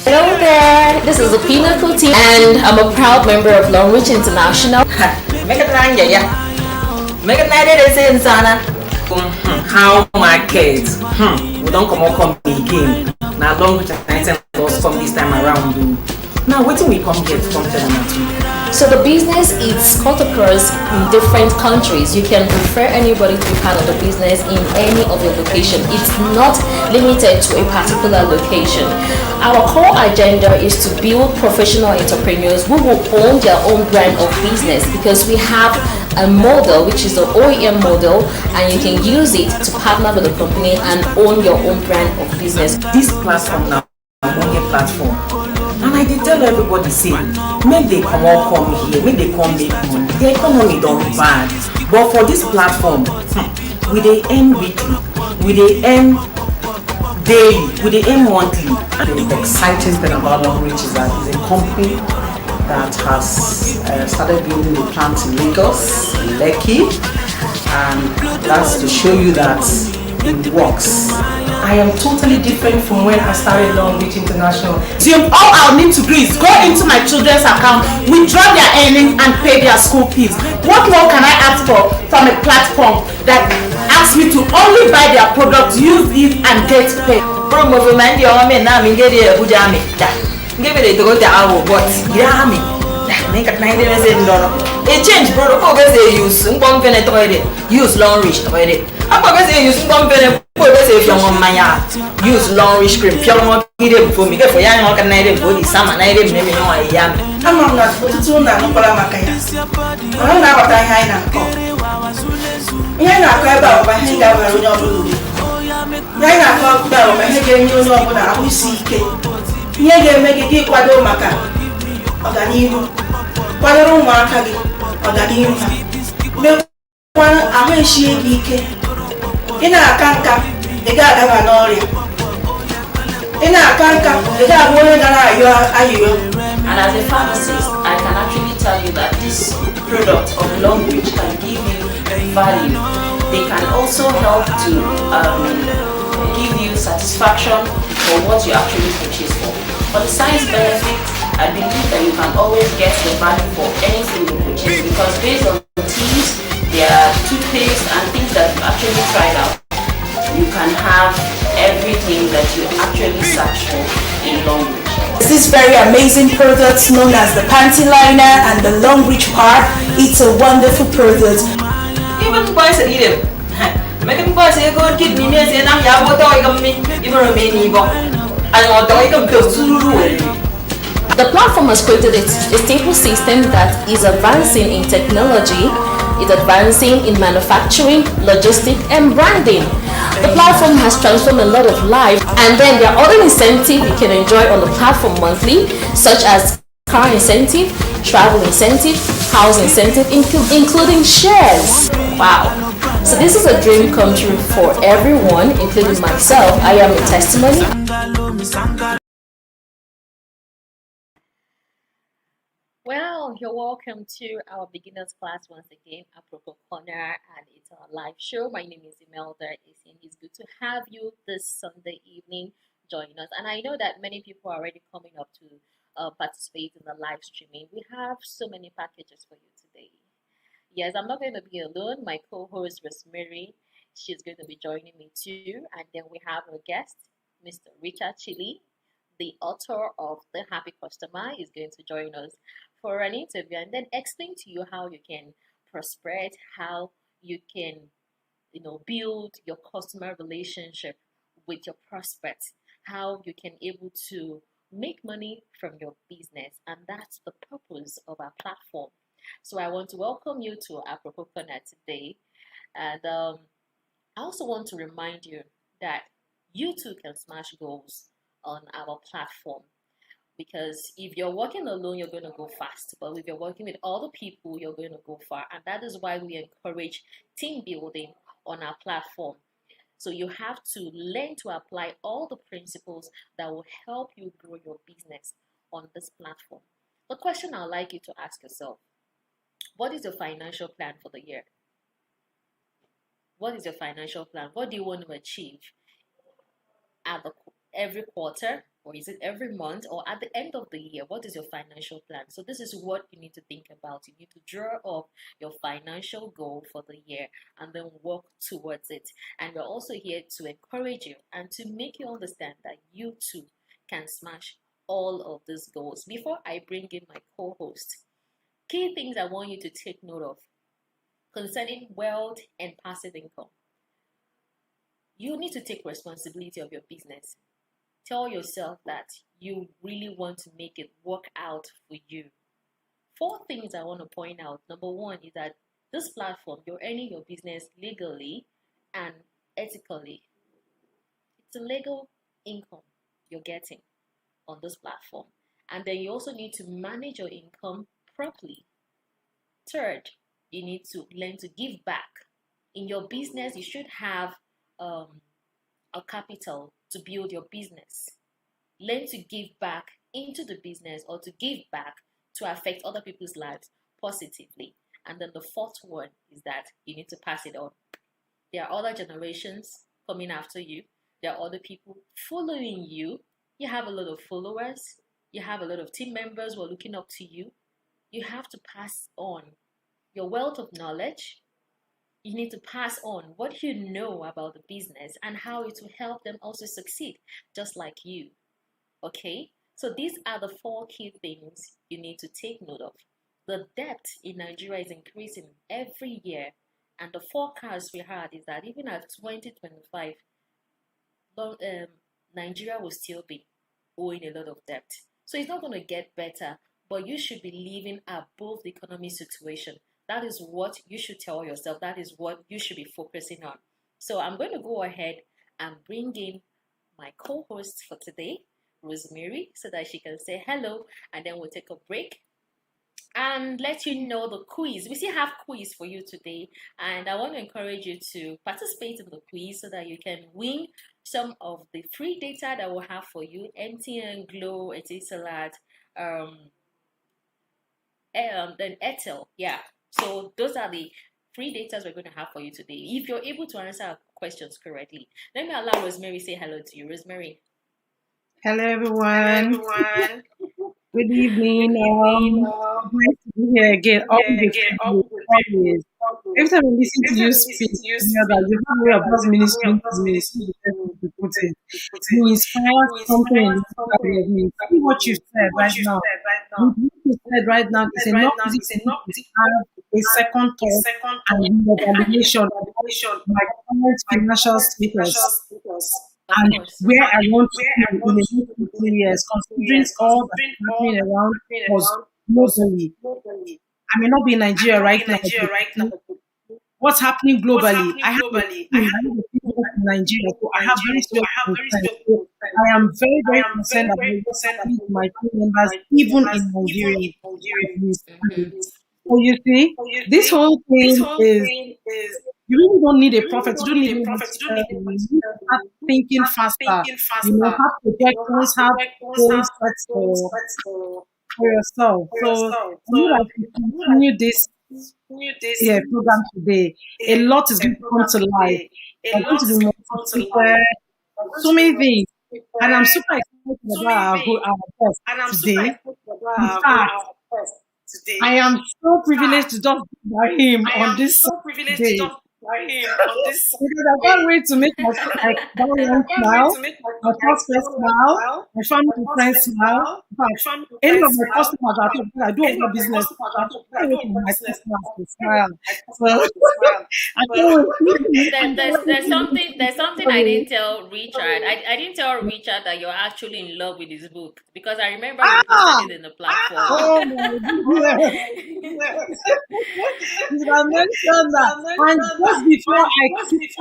Hello there, this is the Pinnacle team and I'm a proud member of Longrich International. Make it nine, yeah. Make it nine days in Sana. How my kids? We don't come again. Now Longrich International lost come this time around. Now what do we come here to come tell them? So the business is cut across in different countries. You can refer anybody to be part of the business in any of your location. It's not limited to a particular location. Our core agenda is to build professional entrepreneurs who will own their own brand of business, because we have a model which is the OEM model, and you can use it to partner with the company and own your own brand of business. This platform now, a platform. And I did tell everybody, say, make they come here, make they come make money. The economy don't bad. But for this platform, we they earn weekly, we they earn daily, we they earn monthly. The exciting thing about Longrich is that it's a company that has started building a plant in Lagos, Lekki, and that's to show you that it works. I am totally different from when I started Longrich International. So all I'll need to do is go into my children's account, withdraw their earnings and pay their school fees. What more can I ask for from a platform that asks me to only buy their products, use it and get paid? Make it 90 days in dollar. A change, bro. Use Longrich toilet. Use Longrich cream. For me, for young organized body, some and I didn't name I am. I'm not put it on Namaka. I don't know what I had. You're not about my hand over your You're not about my head, you know what I will see. You're make it quadro maca. Organimo, quadro marca, organimo. One I wish you be. In a canca, the guy have an ori. In a canca, the guy won't are you. And as a pharmacist, I can actually tell you that this product of Longrich can give you value. They can also help to give you satisfaction for what you actually purchase for. For the science benefit, I believe that you can always get the value for anything you purchase, because based on teas, their toothpaste and things that you actually tried out, you can have everything that you actually search for in Longrich. This very amazing product known as the panty liner and the Longrich part. It's a wonderful product. Even boys eat it. Making boys say go keep me and say I'm The platform has created a stable system that is advancing in technology, is advancing in manufacturing, logistics, and branding. The platform has transformed a lot of lives, and then there are other incentives you can enjoy on the platform monthly, such as car incentive, travel incentive, house incentive, including shares. Wow. So this is a dream come true for everyone, including myself. I am a testimony. Well, you're welcome to our beginners class once again, Apropos Corner, and it's our live show. My name is Imelda, and it's good to have you this Sunday evening join us. And I know that many people are already coming up to participate in the live streaming. We have so many packages for you today. Yes, I'm not going to be alone. My co-host Rosemary, she's going to be joining me too. And then we have a guest, Mr. Richard Chilee, the author of The Happy Customer, is going to join us for an interview and then explain to you how you can prosper, how you can, build your customer relationship with your prospects, how you can able to make money from your business, and that's the purpose of our platform. So I want to welcome you to Apropos Corner today, and I also want to remind you that you too can smash goals on our platform. Because if you're working alone, you're going to go fast. But if you're working with other people, you're going to go far. And that is why we encourage team building on our platform. So you have to learn to apply all the principles that will help you grow your business on this platform. The question I'd like you to ask yourself, what is your financial plan for the year? What is your financial plan? What do you want to achieve at the every quarter, or is it every month, or at the end of the year? What is your financial plan? So this is what you need to think about. You need to draw up your financial goal for the year and then work towards it. And we're also here to encourage you and to make you understand that you too can smash all of these goals. Before I bring in my co-host, key things I want you to take note of concerning wealth and passive income. You need to take responsibility of your business. Tell yourself that you really want to make it work out for you. 4 things I want to point out. Number 1 is that this platform, you're earning your business legally and ethically. It's a legal income you're getting on this platform. And then you also need to manage your income properly. 3rd, you need to learn to give back. In your business, you should have a capital to build your business. Learn to give back into the business or to give back to affect other people's lives positively. And then the 4th one is that you need to pass it on. There are other generations coming after you. There are other people following you. You have a lot of followers. You have a lot of team members who are looking up to you. You have to pass on your wealth of knowledge. You need to pass on what you know about the business and how it will help them also succeed, just like you. Okay? So these are the 4 key things you need to take note of. The debt in Nigeria is increasing every year, and the forecast we had is that even at 2025, Nigeria will still be owing a lot of debt. So it's not going to get better, but you should be living above the economic situation. That is what you should tell yourself. That is what you should be focusing on. So I'm going to go ahead and bring in my co-host for today, Rosemary, so that she can say hello, and then we'll take a break and let you know the quiz. We still have quiz for you today, and I want to encourage you to participate in the quiz so that you can win some of the free data that we'll have for you. MTN, Glow, Etisalat, then Airtel. Yeah. So those are the free data we're going to have for you today. If you're able to answer our questions correctly, let me allow Rosemary say hello to you. Rosemary. Hello, everyone. Good evening. Nice to be here again. Always. Every time I listen to you speak, you know that you have a way of just ministering to me. You inspire something in me. See what you said right now. What you said right now is enough to have a second thought and evaluation of my current financial status and where I want to be in the next 2 years, considering all that's happening around us globally. I may not be in Nigeria right now. What's happening globally? I have in Nigeria, so I have very serious concerns. So I am very, very concerned about what's happening to my team members, even in Nigeria. So you see, this whole thing is, you really don't need a prophet. You don't need anyone to tell you. You need to start thinking faster. Have projections, have goals set for yourself. So you have to continue this program today. A lot is going to come to life. There's going to be more people, so many things. And I'm super excited about our guest today. In fact, I am so privileged to just be by him on this day. Because I can't wait to make my smile, my prospects smile, my family and friends smile. In fact, any of my customers I do a business, I wait for my customers to smile. So there's something I didn't tell Richard. I didn't tell Richard that you're actually in love with his book, because I remember you posted it in the platform. Oh my goodness. You have mentioned that. And just before excuse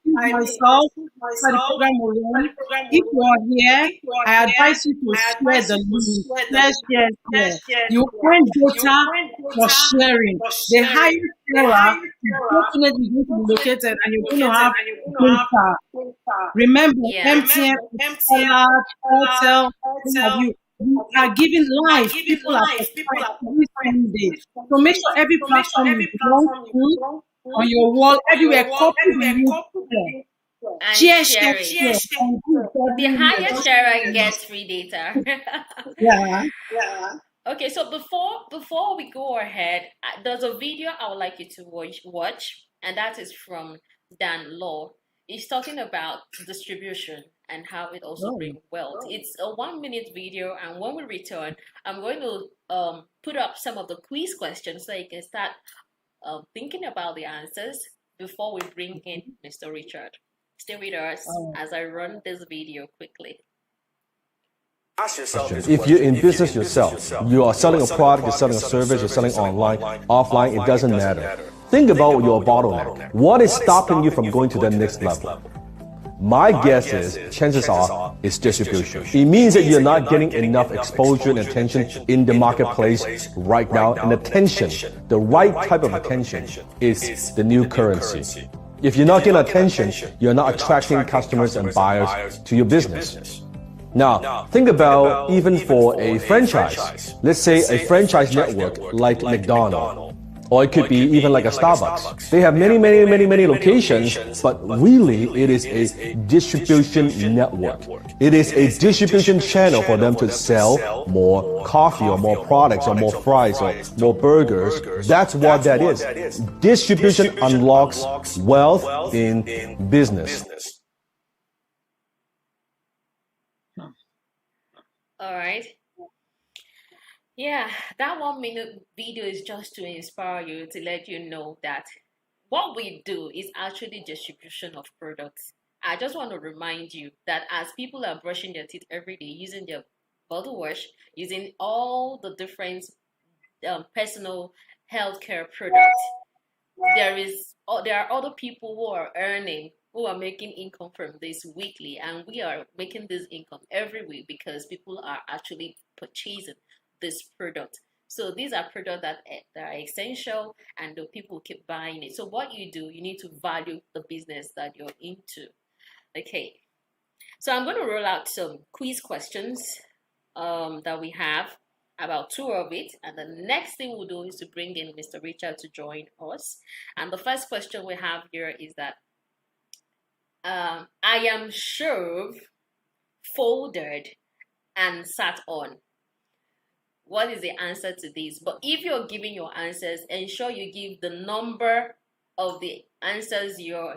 myself for the program will run, if you are here, I advise you to share the link. Share. You earn data for sharing. The higher sharer is definitely going to be located, and you're going to have data. Remember, MTN, Airtel, you are giving life. People are every Sunday. So make sure every platform you belong to, on your wall, everywhere, copy the link. and Share, share share, it. share. And give The everyone higher just sharer gets free data. yeah. Okay, so before we go ahead, there's a video I would like you to watch, and that is from Dan Law. He's talking about distribution and how it also Oh. brings wealth. It's a 1 minute video, and when we return, I'm going to put up some of the quiz questions so you can start thinking about the answers before we bring in Mr. Richard. Stay with us as I run this video quickly. If you're in business yourself, you are selling a product, you're selling a service, you're selling online, offline, it doesn't matter. Think about your bottleneck. What is stopping you from going to the next level? My guess is, chances are, it's distribution. It means that you're not getting enough exposure and attention in the marketplace right now. And attention, the right type of attention, is the new currency. If you're not getting attention, you're not attracting customers and buyers to your business. Now, think about even for a franchise. Let's say a franchise network like McDonald's, or it could be even like a Starbucks. They have many locations, but really it is a distribution network. It is a distribution channel for them to sell more coffee or more products or more fries or more burgers. That's what that is. Distribution unlocks wealth in business. All right. Yeah, that 1 minute video is just to inspire you, to let you know that what we do is actually distribution of products. I just want to remind you that as people are brushing their teeth every day, using their body wash, using all the different personal healthcare products, there are other people who are making income from this weekly, and we are making this income every week because people are actually purchasing this product. So these are products that are essential, and the people keep buying it. So what you do, you need to value the business that you're into. Okay, so I'm going to roll out some quiz questions that we have, about 2 of it, and the next thing we'll do is to bring in Mr. Richard to join us. And the first question we have here is that I am shoved, folded, and sat on. What is the answer to this? But if you're giving your answers, ensure you give the number of the answers the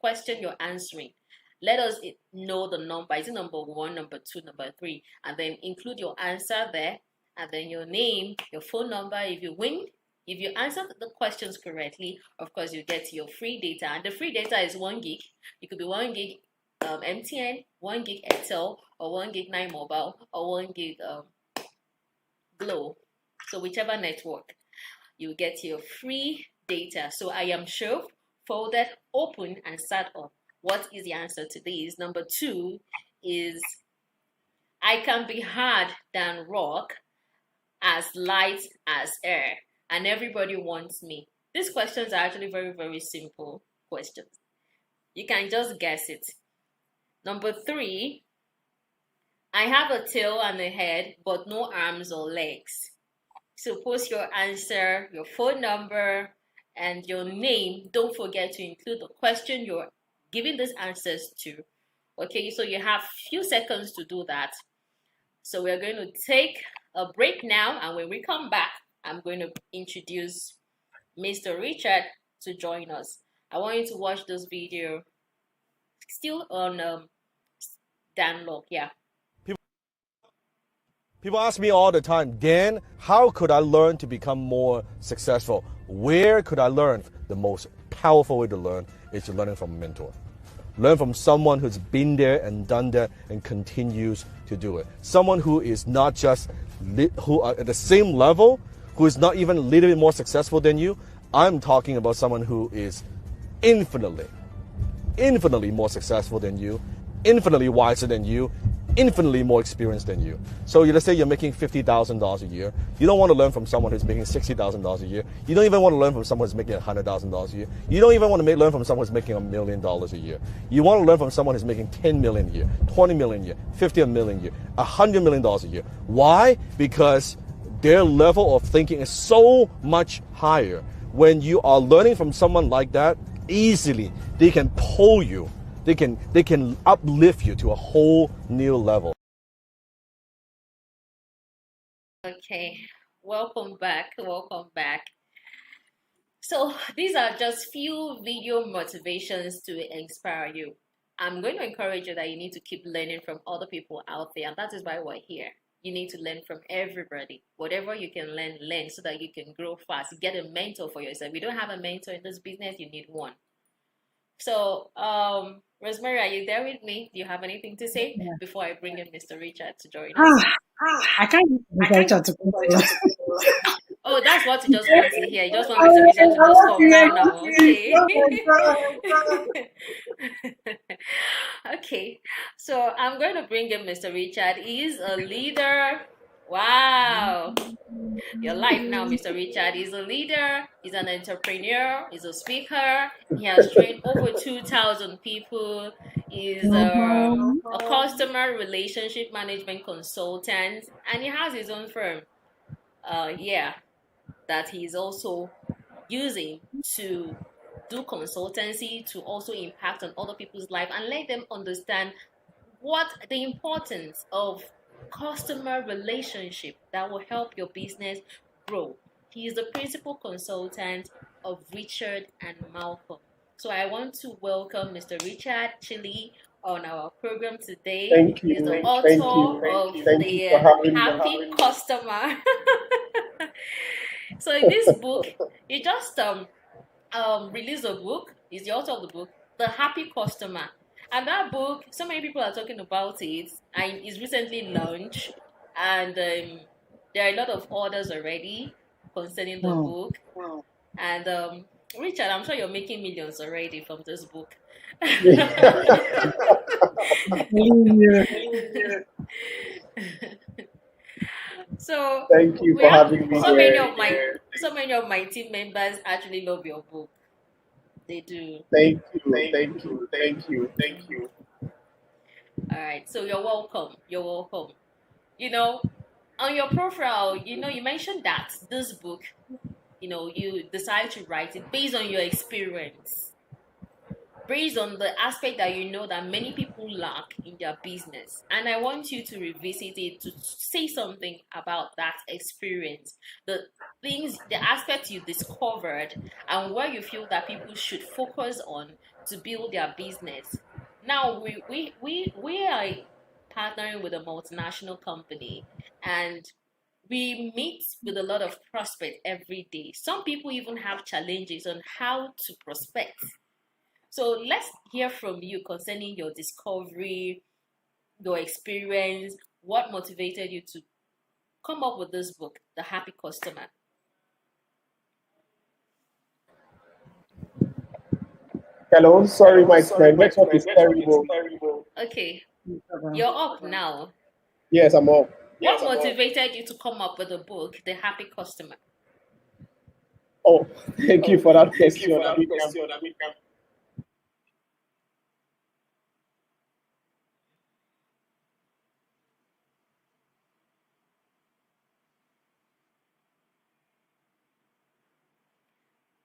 question you're answering. Let us know the number. Is it number 1, number 2, number 3? And then include your answer there, and then your name, your phone number. If you answer the questions correctly, of course, you get your free data. And the free data is 1 gig. It could be 1 gig MTN, 1 gig Airtel, or 1 gig 9 Mobile, or 1 gig Glow. So whichever network, you get your free data. So I am shoved, folded, open, and sat on. What is the answer to these? Number 2 is I can be hard than rock, as light as air, and everybody wants me. These questions are actually very simple questions. You can just guess it. Number 3, I have a tail and a head, but no arms or legs. So post your answer, your phone number, and your name. Don't forget to include the question you're giving these answers to. Okay, so you have few seconds to do that. So we're going to take a break now, and when we come back, I'm going to introduce Mr. Richard to join us. I want you to watch this video. Still on Dan Locke, yeah. People ask me all the time, Dan, how could I learn to become more successful? Where could I learn? The most powerful way to learn is to learn from a mentor. Learn from someone who's been there and done that and continues to do it. Someone who is not just who are at the same level, who is not even a little bit more successful than you. I'm talking about someone who is infinitely more successful than you, infinitely wiser than you, infinitely more experienced than you. So let's say you're making $50,000 a year. You don't want to learn from someone who's making $60,000 a year. You don't even want to learn from someone who's making $100,000 a year. You don't even want to learn from someone who's making $1 million a year. You want to learn from someone who's making $10 million a year, $20 million a year, $50 million a year, $100 million a year. Why? Because their level of thinking is so much higher. When you are learning from someone like that, easily they can pull you, they can uplift you to a whole new level. Okay, welcome back. Welcome back. So these are just few video motivations to inspire you. I'm going to encourage you that you need to keep learning from other people out there, and that is why we're here. You need to learn from everybody. Whatever you can learn so that you can grow fast. Get a mentor for yourself. If you don't have a mentor in this business, you need one. So, Rosemary, are you there with me? Do you have anything to say before I bring in Mr. Richard to join us? I can't wait for Richard to come. Oh, that's what you just want to hear. You just want Mr. Richard to just come now. Okay. Okay. So I'm going to bring in Mr. Richard. He's a leader. Wow. Your life now, Mr. Richard. He's a leader. He's an entrepreneur. He's a speaker. He has trained over 2,000 people. He's a customer relationship management consultant, and he has his own firm. That he's also using to do consultancy to also impact on other people's life and let them understand what the importance of customer relationship that will help your business grow. He is the principal consultant of Richard and Malcolm. So I want to welcome Mr. Richard Chilee on our program today. Thank you. He's the author of the Happy Customer. So in this book, he just released a book. He's the author of the book, The Happy Customer. And that book, so many people are talking about it, and it's recently launched. And there are a lot of orders already concerning the book. And Richard, I'm sure you're making millions already from this book. So thank you for having me here. So many of my team members actually love your book. They do. Thank you. All right, so you're welcome. You know, on your profile, you mentioned that this book, you decided to write it based on your experience, based on the aspect that that many people lack in their business. And I want you to revisit it, to say something about that experience, the aspects you discovered, and where you feel that people should focus on to build their business. Now, we are partnering with a multinational company, and we meet with a lot of prospects every day. Some people even have challenges on how to prospect. So let's hear from you concerning your discovery, your experience, what motivated you to come up with this book, The Happy Customer. Hello, sorry, my network is terrible. Okay, you're up now. Yes, I'm up. What motivated you to come up with the book, The Happy Customer? Oh, thank you for that question.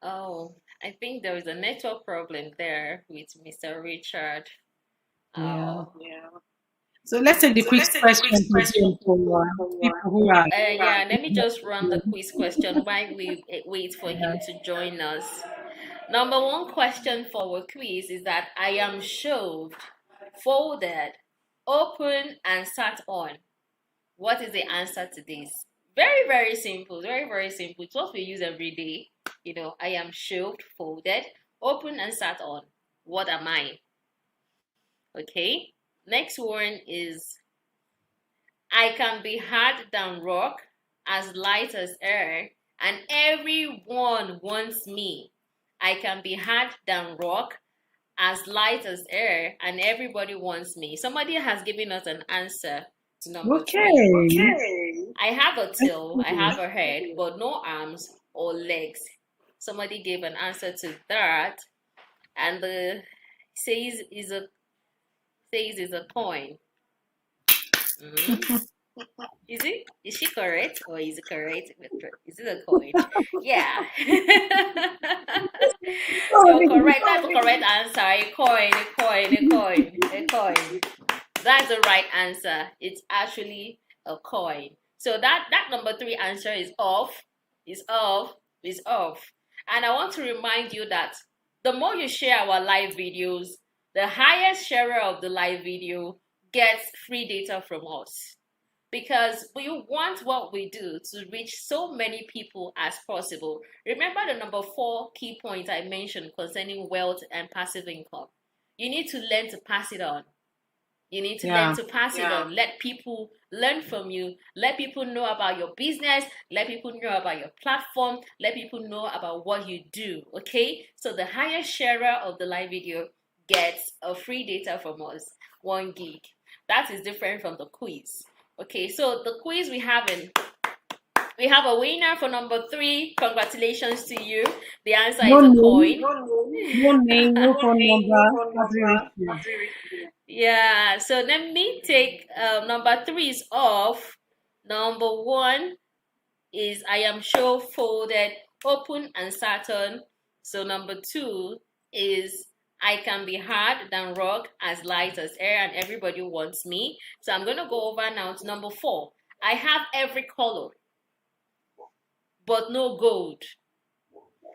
Oh, I think there is a network problem there with Mr. Richard. Yeah. So let's take the quiz question for people who are. Let me just run the quiz question while we wait for him to join us. Number one question for our quiz is that I am shelved, folded, open, and sat on. What is the answer to this? Very, very simple. Very, very simple. It's what we use every day. I am shelved, folded, open, and sat on. What am I? Okay. Next one is I can be hard than rock, as light as air, and everyone wants me. I can be hard than rock, as light as air, and everybody wants me. Somebody has given us an answer to number 3. Okay. I have a tail, I have a head, but no arms or legs. Somebody gave an answer to that, and the says is a coin. Is she correct or is it correct? Is it a coin? Yeah. So correct. That's the correct answer. A coin, a coin, a coin, a coin. That's the right answer. It's actually a coin. So that number 3 answer is off, is off, is off. And I want to remind you that the more you share our live videos, the highest sharer of the live video gets free data from us. Because we want what we do to reach so many people as possible. Remember the number 4 key point I mentioned concerning wealth and passive income. You need to learn to pass it on. You need to learn to pass it on. Let people learn from you. Let people know about your business. Let people know about your platform. Let people know about what you do. Okay? So the highest sharer of the live video gets a free data from us, 1 gig. That is different from the quiz. Okay, so the quiz we have a winner for number 3. Congratulations to you. The answer is a coin. No name, no phone number. Yeah, so let me take number 3 is off. Number 1 is I am show folded, open and Saturn. So number 2 is I can be hard than rock, as light as air, and everybody wants me. So I'm going to go over now to number 4. I have every color, but no gold.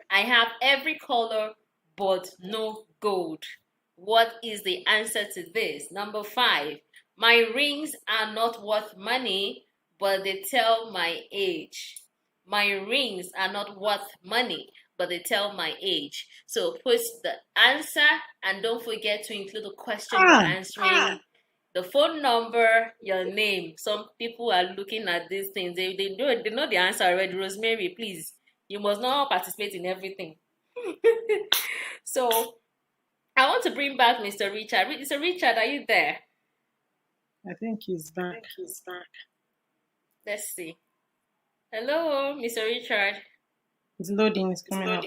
I have every color, but no gold. What is the answer to this? Number 5. My rings are not worth money, but they tell my age. My rings are not worth money, but they tell my age. So put the answer and don't forget to include the question you're answering, the phone number, your name. Some people are looking at these things. They know the answer already. Rosemary, please. You must not participate in everything. So I want to bring back Mr. Richard. Mr. Richard, are you there? I think he's back. Let's see. Hello, Mr. Richard. It's loading. It's coming up.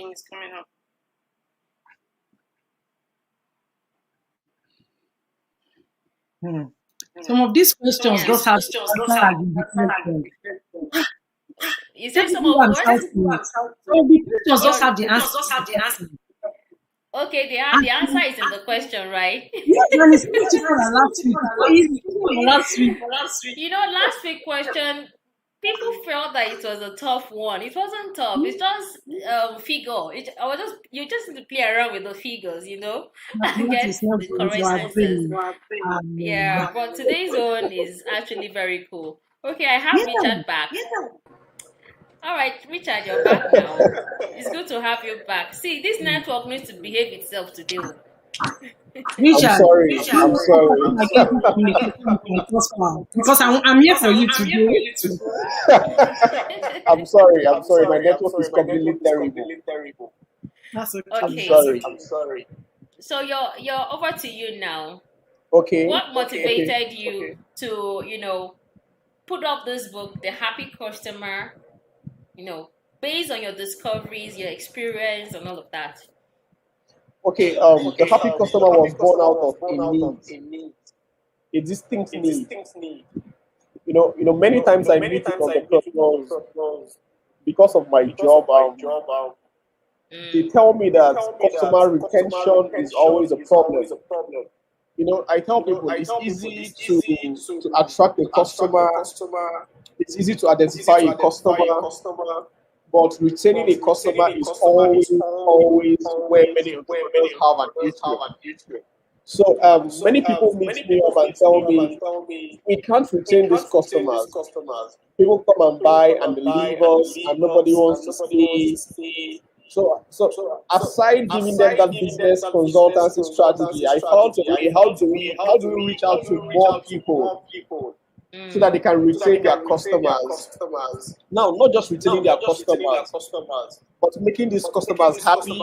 Some of these questions just have You said some of what? Some of the questions just have the answer. Okay, the answer is in the question, right? Yeah, and it's much different than last week. You know, last week question, people felt that it was a tough one. It wasn't tough. It's just figure. You just need to play around with the figures, you know, and get the correct answers. Yeah, but today's one is actually very cool. Okay, I have Richard back. All right, Richard, you're back now. It's good to have you back. See, this network needs to behave itself today. Richard, I'm sorry. Because I'm here for you today. I'm sorry. My network is completely terrible. That's okay. I'm sorry. So you're over to you now. Okay. What motivated you to, put up this book, The Happy Customer, based on your discoveries, your experience, and all of that? Okay, the happy customer was born out of a need, a distinct need. Many times I meet with entrepreneurs because of my job. They tell me that customer retention is always a problem. I tell people it's easy to attract a customer. It's easy to identify a customer. But retaining a customer is always where many entrepreneurs have an issue. So many people meet me up and tell me, we can't retain these customers. People come and buy and they leave us and nobody wants to stay. So aside giving them that business consultancy strategy, I found a way, how do we reach out to more people so that they can retain their customers? Now, not just retaining their customers, but making these customers happy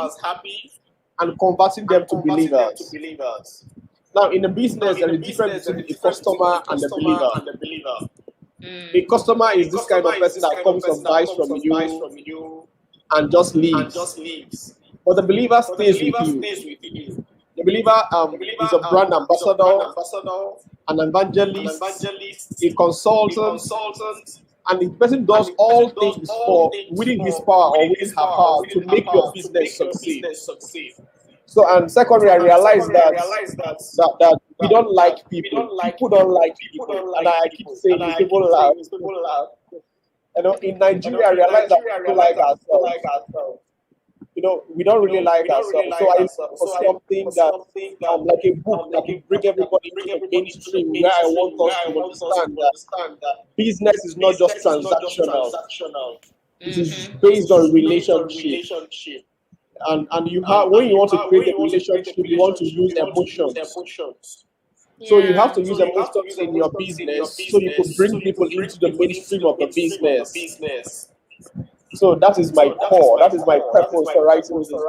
and converting them to believers. Now, in the business, there is a difference between a customer and a believer. A customer is this kind of person that comes and buys from you and just leaves. But the believer stays with you. The believer is a brand ambassador, an evangelist, a consultant, and the person does all things for within his power or within her power to make your business succeed. So, and secondly, I realized that we don't like people. People don't like people, and I keep saying people love. You know, in Nigeria, I realized that people like ourselves. You know, we don't really like ourselves. So I look for something that, like a book that will bring everybody into the mainstream, where I want us to understand that business is not just transactional. It is based on relationship. And you have, when you want to create a relationship, you want to use emotions. So you have to use emotions in your business so you can bring people into the mainstream of the business. So that is my core. That is my purpose for writing this book.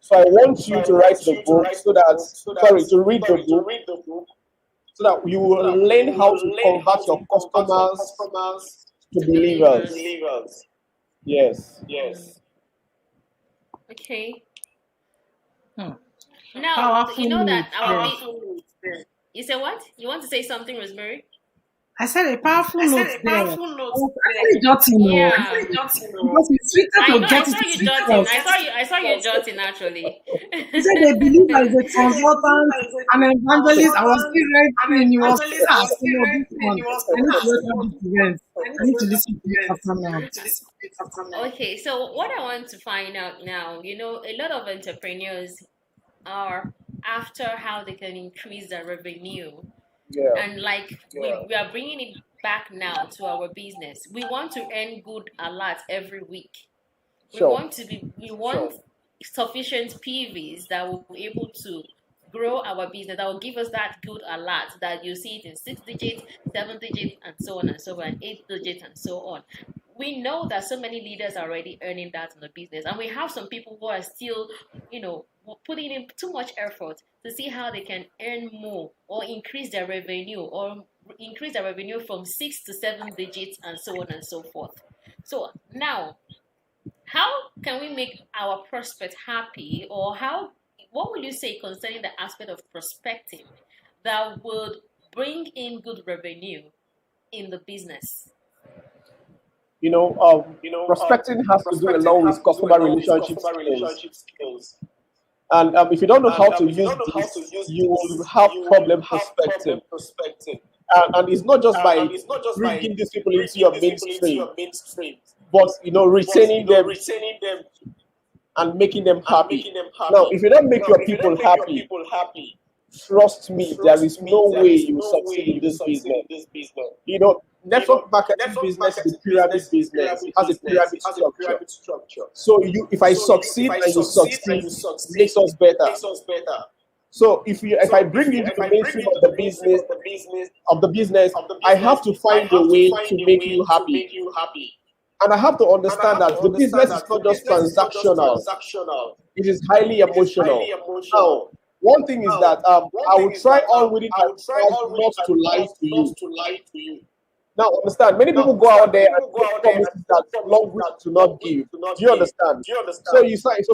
So I want you to write the book to read the book, so that you will learn how to convert your customers to believers. Yes. Okay. Hmm. Now, Powerful you know that note our you say what? You want to say something, Rosemary? I said a powerful note there. I was actually jotting, Yeah. because it's sweeter I to know. get I it saw you to jotting. discuss. I saw you jotting actually. He said a believer is a consultant, an evangelist. I was still writing. He was still asking me this one. I need to welcome this event. I need to listen to it after now. Okay, so what I want to find out now, you know, a lot of entrepreneurs are after how they can increase their revenue. Yeah. And like we are bringing it back now to our business. We want to earn good alert every week. We want sufficient PVs that will be able to grow our business, that will give us that good alert that you see it in 6 digits, 7 digits, and so on and so on, 8 digits and so on. We know that so many leaders are already earning that in the business, and we have some people who are still, you know, putting in too much effort to see how they can earn more or increase their revenue from 6 to 7 digits and so on and so forth. So now, how can we make our prospect happy, or what would you say concerning the aspect of prospecting that would bring in good revenue in the business? You know, prospecting has to do a lot with customer relationship skills. And if you don't know how to use this, you will have problem prospecting. And it's not just by bringing these people into your mainstream, but retaining them and making them happy. Now, if you don't make your people happy, trust me, there is no way you will succeed in this business. Network marketing business is a pyramid business. It has a pyramid structure. So if I succeed and you succeed, it makes us better. So if I bring you to the mainstream of the business, I have to find a way to make you happy. And I have to understand that the business is not just transactional. It is highly emotional. Now, one thing is that I will try all within my power not to lie to you. Now, understand, many people go out there and make promises that Longrich do not give. Do you understand? So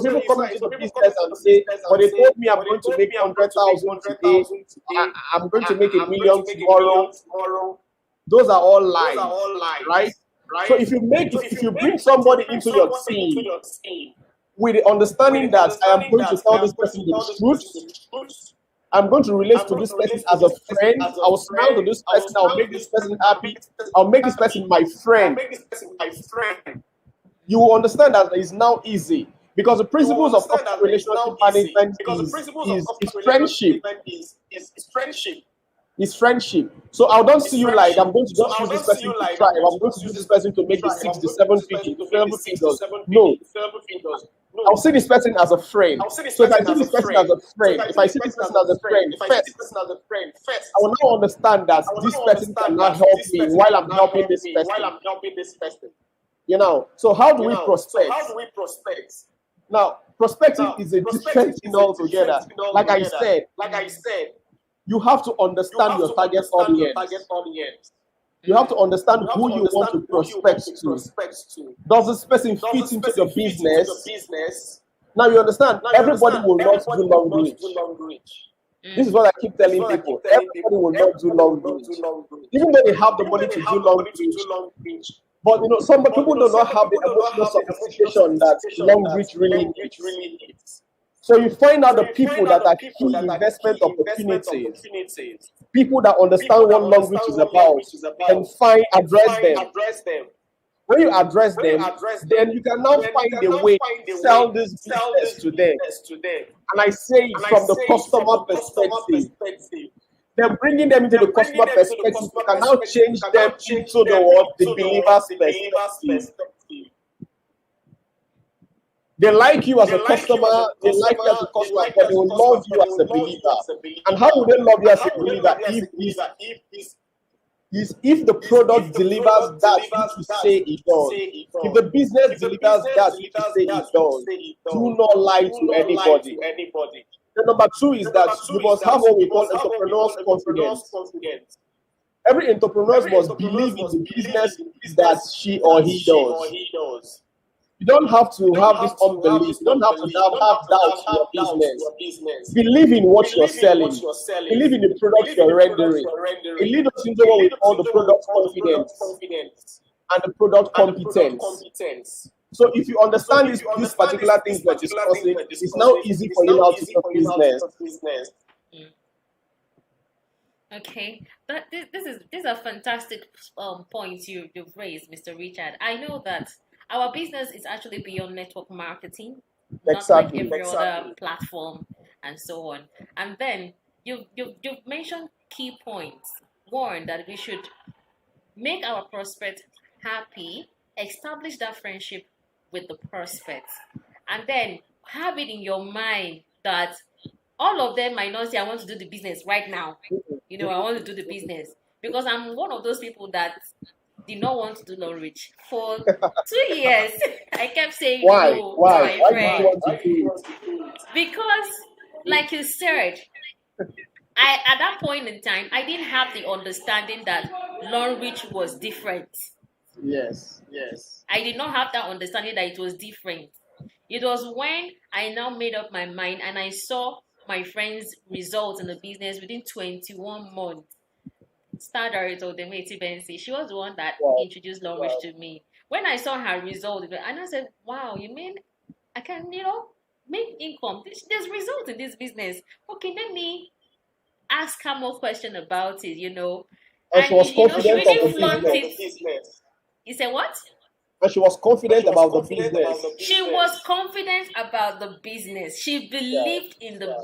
people come into the business and say, but they told me I'm going to make 100,000 today, I'm going to make $1 million tomorrow. Those are all lies, right? So if you bring somebody into your team with the understanding that I am going to tell this person the truth, I'm going to relate to this person as a friend, I will smile to this person, I'll make this person happy, I'll make this person my friend. You will understand that it's now easy, because the principles of relationship management is friendship. It's friendship. So I don't see you like I'm going to just use this person to try. I'm going to use this person to make the 6, the 7 figures. No. I'll see this person as a friend. So if I see this person as a friend, first, I will now understand that this person cannot help me while I'm helping this person. So how do we prospect? Now, prospecting is a different thing altogether. Like I said, you have to understand your target audience. You have to understand who you want to prospect to. Does this person fit into your business? Now you understand, everybody will not do Longrich. This is what I keep telling people. Everybody will not do Longrich. Even though they have the money to do Longrich. But some people do not have the emotional sophistication that Longrich really needs. So you find out the people that are key investment opportunities, people that understand what Longrich is about, and address them. When you address them, then you can now find a way to sell this business to them. And I say it from the customer perspective. Then bringing them into the customer perspective, you can now change them into the believer's perspective. They like you as a customer, they like you as a customer, but they will love you as a believer. And how will they love you as a believer if the product delivers that which you say it does? If the business delivers that which you say it does, do not lie to anybody. The number two is that you must have what we call entrepreneur's confidence. Every entrepreneur must believe in the business that she or he does. You don't have to have this unbelief. You don't have to have doubts in your business. Believe in what you're selling. Believe in the product you're rendering. It leads us into what we call the product confidence and the product competence. So if you understand these particular things we're discussing, it's now easy for you now to start business. Okay, but this is a fantastic point you've raised, Mr. Richard. I know that our business is actually beyond network marketing, not like every other platform and so on. And then you've mentioned key points. One, that we should make our prospect happy, establish that friendship with the prospect, and then have it in your mind that all of them might not say, I want to do the business right now. I want to do the business, because I'm one of those people that did not want to do Longrich. For 2 years, I kept saying no to my friend. Because, like you said, at that point in time, I didn't have the understanding that Longrich was different. Yes. I did not have that understanding that it was different. It was when I now made up my mind and I saw my friend's results in the business within 21 months. Star director Demeti Bensi, she was the one that introduced Longrich to me. When I saw her result, and I said, wow, you mean I can, make income? There's results in this business. Okay, let me ask her more questions about it, And she was confident really flaunted it. You said what? And she was confident about the business. She was confident about the business. She believed in the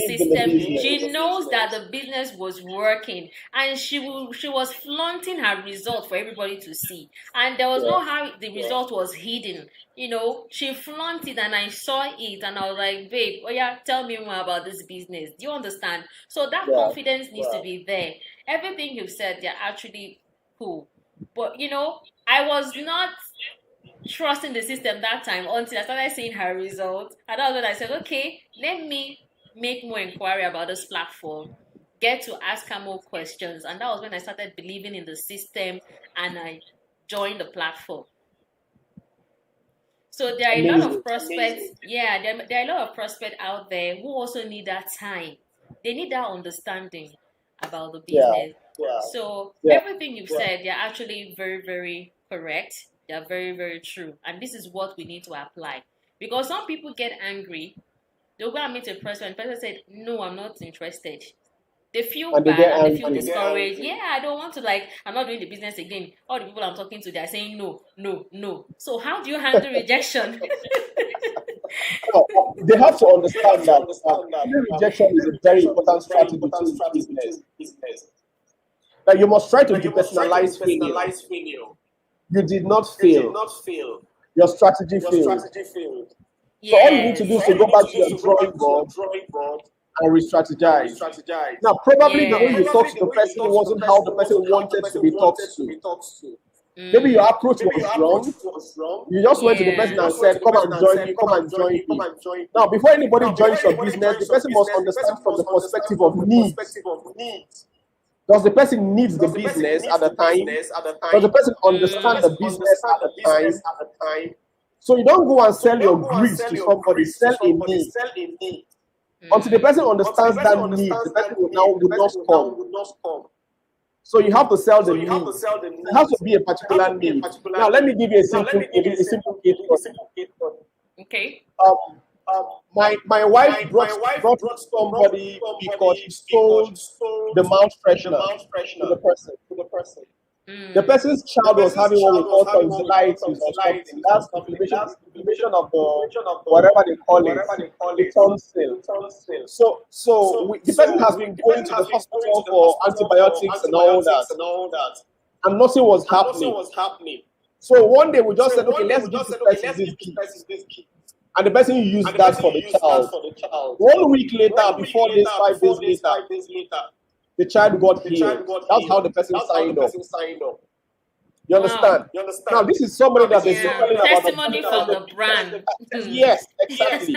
system. She knows that the business was working, and she was flaunting her result for everybody to see. And there was no how the result was hidden. She flaunted, and I saw it, and I was like, babe, tell me more about this business. Do you understand? So that confidence needs to be there. Everything you've said, they're actually cool. But, I was not trusting the system that time until I started seeing her results. And that was when I said, okay, let me make more inquiry about this platform, get to ask her more questions. And that was when I started believing in the system and I joined the platform. So there are a lot of prospects. Yeah, there are a lot of prospects out there who also need that time. They need that understanding about the business. So everything you've said, they're actually very, very correct. They're very, very true. And this is what we need to apply. Because some people get angry. They'll go and meet a person and the person said, no, I'm not interested. They feel bad and they feel discouraged. Yeah, I don't want to, I'm not doing the business again. All the people I'm talking to, they're saying no, no, no. So how do you handle rejection? They have to understand that rejection is a very important strategy to business. That you must try to depersonalize failure. You did not fail. Your strategy failed. Yes. So all you need to do is to go back to your drawing board and re-strategize. Now, probably the way you talk to the person wasn't how the person wanted to be talked to. Maybe your approach was wrong. You just went to the person and said, come and join me. Now, before anybody joins your business, the person must understand from the perspective of needs. Does the person need the business at the time? Does the person understand the business at the time? So you don't go and sell your grease to somebody, sell a need. Until the person understands that need, the person will not come. So you have to sell the need. It has to be a particular need. Now let me give you a simple case. Okay. My wife brought somebody because she sold the mouth freshener to the person. The person's child was having what we call tonsillitis or something. That's inflammation of the whatever they call it, the tonsil. So the person has been going to the hospital for antibiotics and all that, and nothing was happening. So one day we just said, okay, let's give this person this key. And the person used that for the child. 1 week later, before this, 5 days later, the child got healed. That's how the person signed up. You understand? Now, this is somebody that is telling about testimony from the brand. Yes, exactly.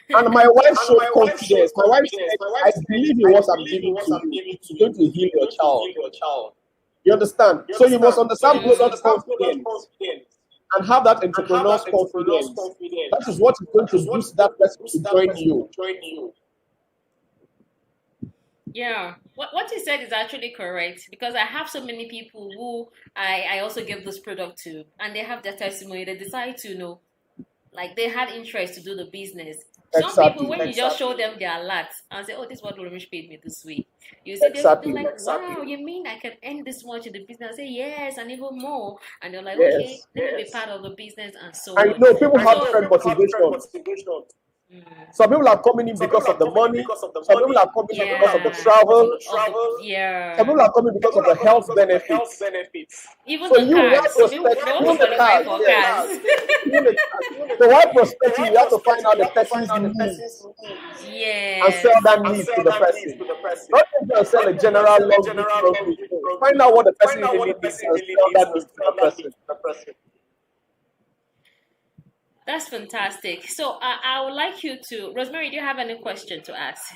And my wife showed confidence. My wife said, I believe in what I'm giving to you. It's going to heal your child. You understand? So you must understand product confidence and have that entrepreneur's confidence. That is what is going to boost that person to join you. Yeah, what you said is actually correct, because I have so many people who I also give this product to, and they have their testimony. They decide to like they had interest to do the business. Some people, when you just show them their alert and say, "Oh, this is what Longrich paid me this week," you see, they're like, "Wow, you mean I can earn this much in the business?" I say, "Yes, and even more." And they're like, "Okay, let me be part of the business," and so on. I know people have different motivations. Some people are coming in because of the money. Some people are coming in because of the travel. Some people are coming because of the health benefits. Even the cars. So while prospecting, you have to find out the person's needs. And sell that need to the person. Not just sell a general long. Find out what the person really needs and sell that need to the person. That's fantastic. So I would like you to, Rosemary, do you have any question to ask?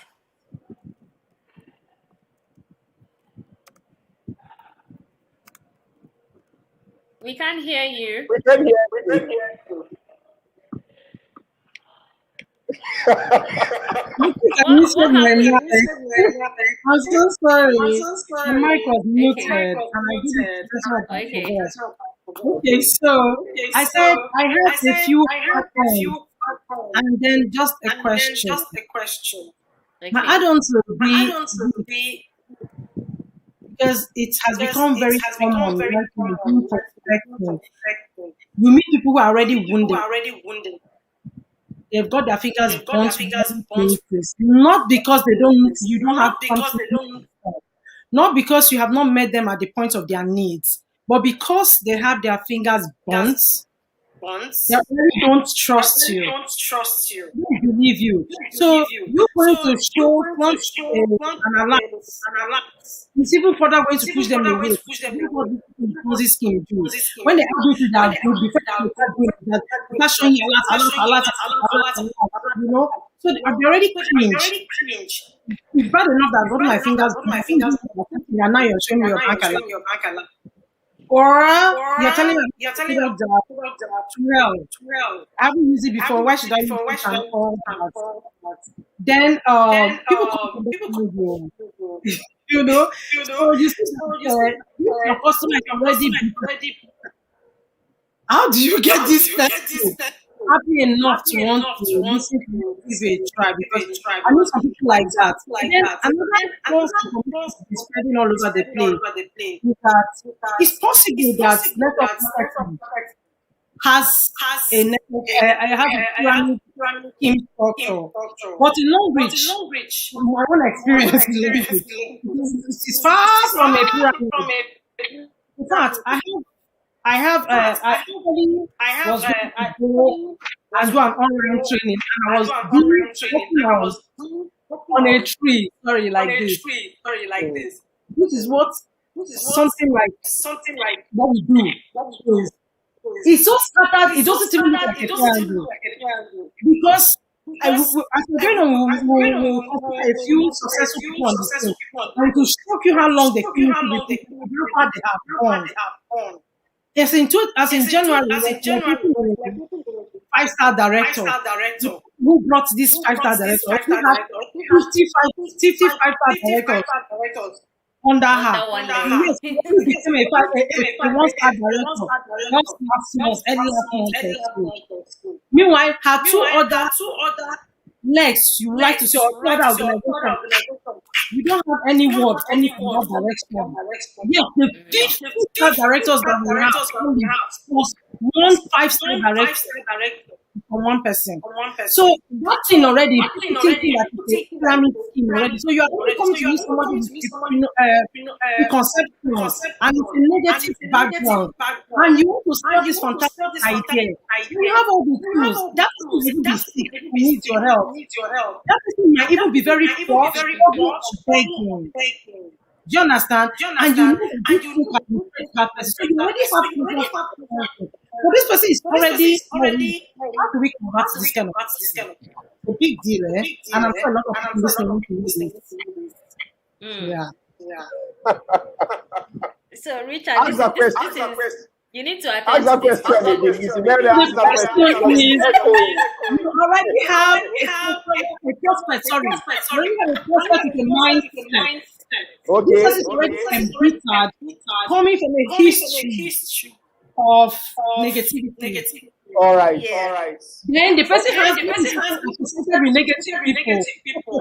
We can't hear you. We can hear you. What happened? I'm so sorry. The mic was muted. Okay. Okay, so I said I have a few and then just a question. Okay. My add-on to be because it has become very common. You meet people who are already wounded. They've got their fingers burnt. Not because you don't have something. Not because you have not met them at the point of their needs, but because they have their fingers burnt. They really don't trust you. They don't believe you. So you're going to show an alert. It's even further going to push them away. This scheme do. When they argue to that group, before they start showing you alert, so they already cringe. It's bad enough that I got my fingers, and now you're showing me your bank alert. Or you're telling me well, I haven't used it before. Why should I use it? Then people come to so you see, your customer is already. How do you get this person happy enough to want to listen to give a try? Because I know some people like that. And then another is spreading all over the place. It's possible that network has a network. I have a pyramid structure, but in Longrich, from my own experience, it's far from a pyramid. In fact, I was going to do an online training, and I was on a tree. Sorry, like this. This is something like what we do. It's so scattered. It doesn't even look like a triangle because as we're going on, we'll consider a few successful people on the scene, and to show you how long they finish, how far they have gone. as in January, like people were 5-star director. Who brought this 5-star director? Who had 55 directors under her? One Yes, lady. who became a 1-star director just last month, early last month. Meanwhile, her two other legs, you like to say, or other organization, we don't have any word, anything in that direction. Yes, the 5-star directors that we have only was 1 5-star director for one person. So that thing already, thinking that it's a pyramid scheme already. So you are only coming to use somebody with preconceptions and it's a negative background, and you want to sell this fantastic idea. You have all the tools. That person will even be sick. He needs your help. That person might even be very poor, struggling to beg you. Do you understand? And you know the big thing that you that person. So you already have to. So this person is already. How do we convert this kind of thing? It's a big deal, eh? And I'm sure a lot of people listening to this. Yeah. So, Richard, Ask that this question. is you need to Ask attend that to this. question again. It's very The ask that question question. is, Echoing. you already have a prospect, sorry. You already have a prospect with a mindset. This Okay. person is already embittered, coming from a history of negativity. All right. Then the person has associated with negative people.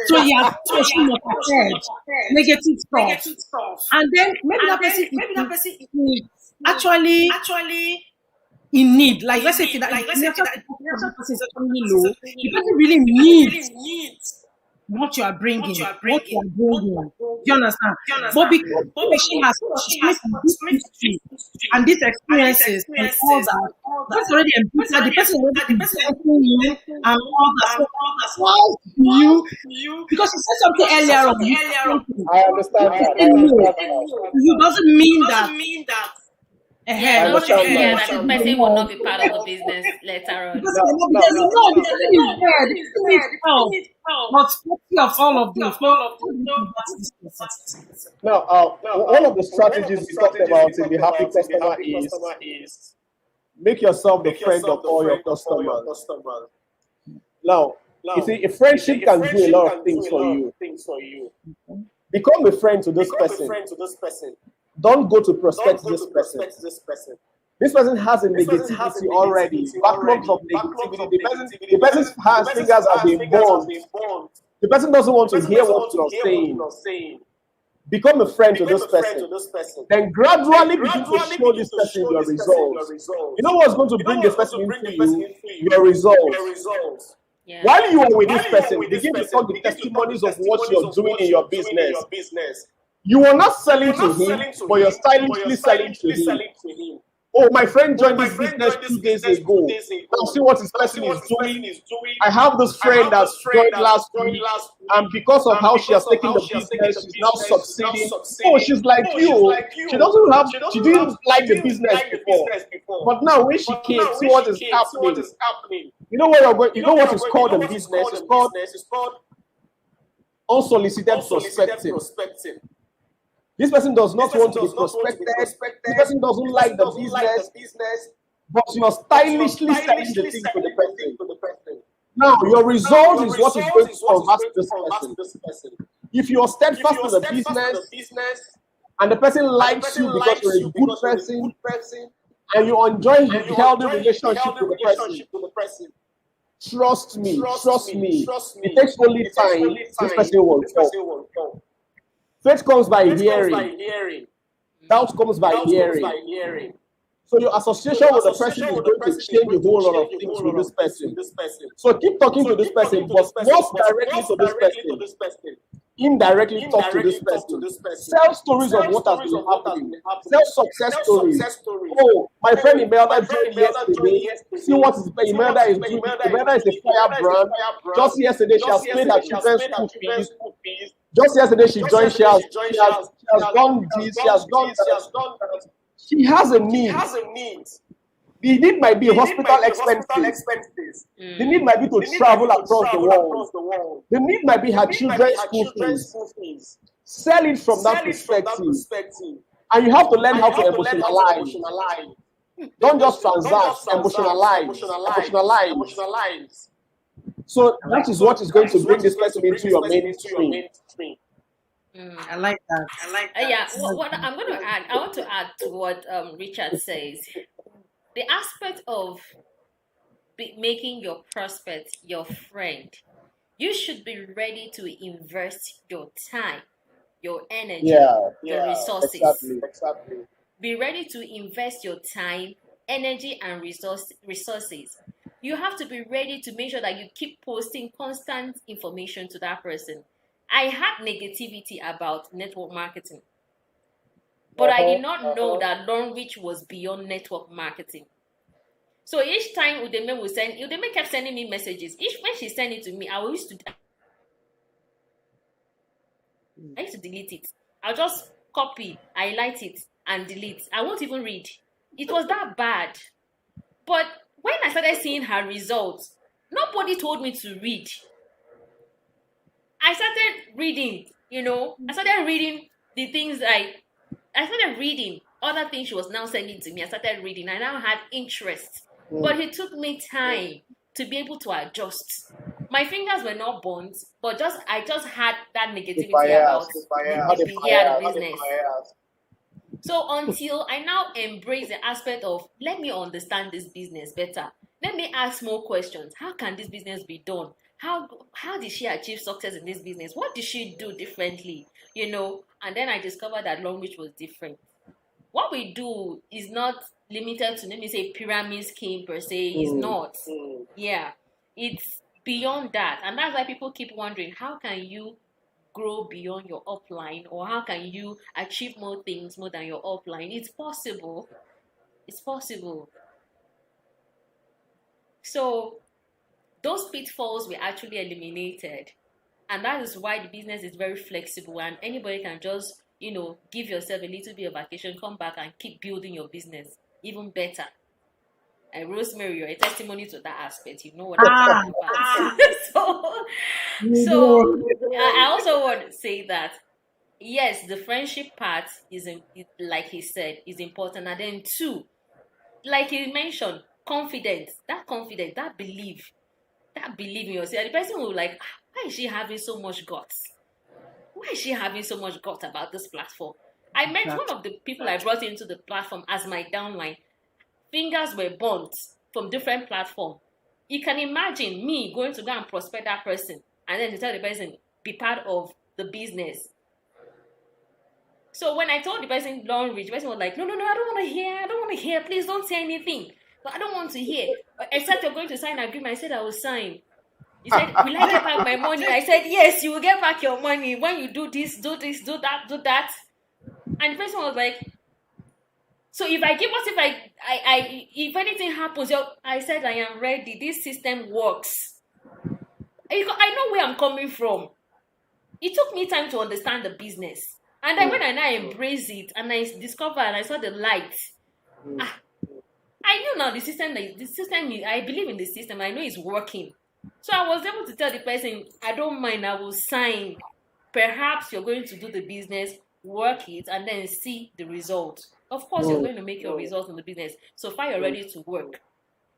So he has prepared negative stuff. And then maybe that person is actually in need. Like let's say that the person is actually low. The person really needs what you are bringing. Do you understand? But because she has this history and these experiences and all that, that's already embittered. The person already insulting you and all that. So why do you? Because you said something earlier on. I understand that. You doesn't mean that. Yeah, I understand that that. this person will not be part of the business later on. The person is there. The person needs help. But plenty of all of them. Now, one of the strategies we talked about in the happy customer is make yourself the friend of all your customers. Now, you see, a friendship can do a lot of things for you. Become a friend to this person. Don't go to prospect this person. This person has a negativity already. Backlogs of negativity. The person's fingers are being burned. The person doesn't want to hear what you're saying. Become a friend to this person. Then gradually begin to show this person your results. You know what's going to bring this person into you? Your results. Yeah. While you are with this person, begin to talk the testimonies of what you're doing in your business. You are not selling to him, but you're stylishly selling to him. Oh, my friend joined this business 2 days ago. Now see what his person is doing. I have this friend that joined last week, and because of how she has taken the business, she's now succeeding. Oh, she's like you. She didn't like the business before, but now when she came, see what is happening. You know what you're going. You know what is called a business? It's called unsolicited prospecting. This person does not want to be prospected. This person doesn't like the business, but you are stylishly selling the thing to the person. Now, your result is what is going to convert this person. If you are steadfast to the business, and the person likes you because you're a good person, and you enjoy a healthy relationship with the person, trust me. It takes only time. This person will come. Faith comes by hearing. Doubt comes by hearing. So your association with the person is going to change a whole lot of things with this person. So keep talking to this person, but not directly to this person. Indirectly talk to this person. Sell stories of what has been happening. Sell success stories. Oh, my friend Imelda joined yesterday. See what Imelda is doing. Imelda is a fire brand. Just yesterday, she has paid her children's school fees. Just yesterday, she joined. She has done this. She has done that. She has a need. The need might be hospital expenses. The need might be to travel across the world. The need might be her children's school fees. Sell it from that perspective. And you have to learn how to emotionalize. Don't just transact, emotionalize. So that is what is going to bring this person into your mainstream. I like that. Yeah, what I'm going to add, I want to add to what Richard says. The aspect of making your prospect your friend, you should be ready to invest your time, your energy, your resources. Exactly. Be ready to invest your time, energy, and resources. You have to be ready to make sure that you keep posting constant information to that person. I had negativity about network marketing, but I did not know that Longrich was beyond network marketing. So each time Udeme kept sending me messages. When she sent it to me, I used to delete it. I'll just copy, highlight it, and delete. I won't even read. It was that bad. But when I started seeing her results, nobody told me to read. I started reading, I started reading the things I started reading other things she was now sending to me. I started reading. I now had interest. But it took me time to be able to adjust. My fingers were not burnt, but I just had that negativity about the business. So until I now embrace the aspect of, let me understand this business better. Let me ask more questions. How can this business be done? How did she achieve success in this business? What did she do differently? And then I discovered that Longrich was different. What we do is not limited to, let me say, pyramid scheme per se. It's not. Yeah. It's beyond that. And that's why people keep wondering, how can you grow beyond your upline, or how can you achieve more things more than your upline? It's possible. It's possible. So those pitfalls were actually eliminated. And that is why the business is very flexible, and anybody can just, give yourself a little bit of vacation, come back and keep building your business even better. And Rosemary, you're a testimony to that aspect. You know what I'm talking about. So I also want to say that, yes, the friendship part is, like he said, is important. And then two, like he mentioned, confidence, that belief in yourself. The person will like, why is she having so much guts? Why is she having so much guts about this platform? I met one of the people I brought into the platform as my downline. Fingers were burnt from different platforms. You can imagine me going to go and prospect that person and then to tell the person, be part of the business. So when I told the person Longrich, the person was like, no, I don't want to hear. Please don't say anything. But I don't want to hear. Except you're going to sign an agreement. I said I will sign. He said, will I get back my money? I said, yes, you will get back your money when you do this, do that. And the person was like, so if if anything happens, I said, I am ready. This system works. I know where I'm coming from. It took me time to understand the business. And then when I now embrace it and I discovered and I saw the light, I knew now the system, I believe in the system. I know it's working. So I was able to tell the person, I don't mind, I will sign. Perhaps you're going to do the business, work it, and then see the result. Of course, you're going to make your results in the business. So far, you're ready to work,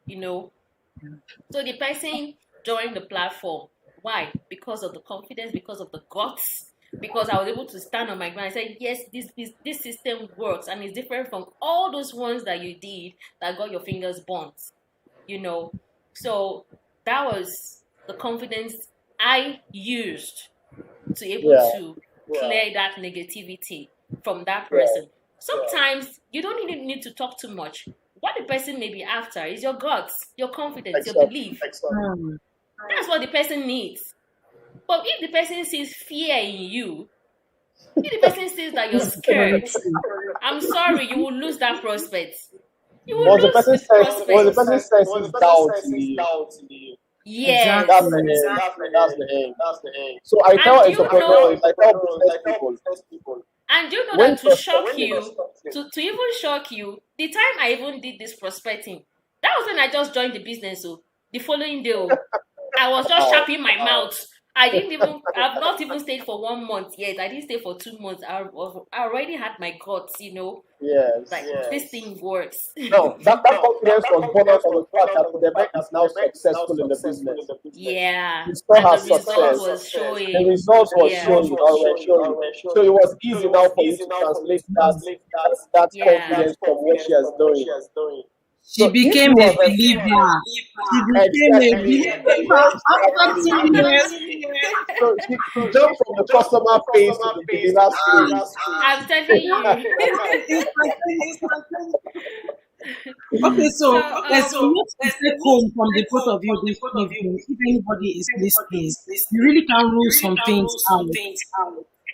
So the person joined the platform. Why? Because of the confidence, because of the guts, because I was able to stand on my ground and say, yes, this system works and it's different from all those ones that you did that got your fingers burnt, So that was the confidence I used to able to clear that negativity from that person. Sometimes you don't even need to talk too much. What the person may be after is your guts, your confidence, your belief. That's what the person needs. But if the person sees fear in you, if the person sees that you're scared, I'm sorry, you will lose that prospect. You will lose the prospect. The person senses doubt in you. Yes. That's the aim. So I tell entrepreneurs, I tell business people. And you know that to shock you, to even shock you, the time I even did this prospecting, that was when I just joined the business. So the following day, I was just sharpening my mouth. I've not even stayed for 1 month yet. I didn't stay for 2 months. I already had my guts, Yes. like this thing works. No, that confidence was born out of the fact that Quebec is now successful in the business. Yeah. He saw And her the result success. was showing. The results were Yeah. showing, or were showing. So it was easy now for you to translate that Yeah. confidence from what she has done. She So if became you a have believer. She became a believer after 2 years. So she jumped from the customer phase to the believer phase. I'm telling you. Okay, so So, there's a lot to take home from the both of you this evening. If anybody is listening, you really can rule some things out.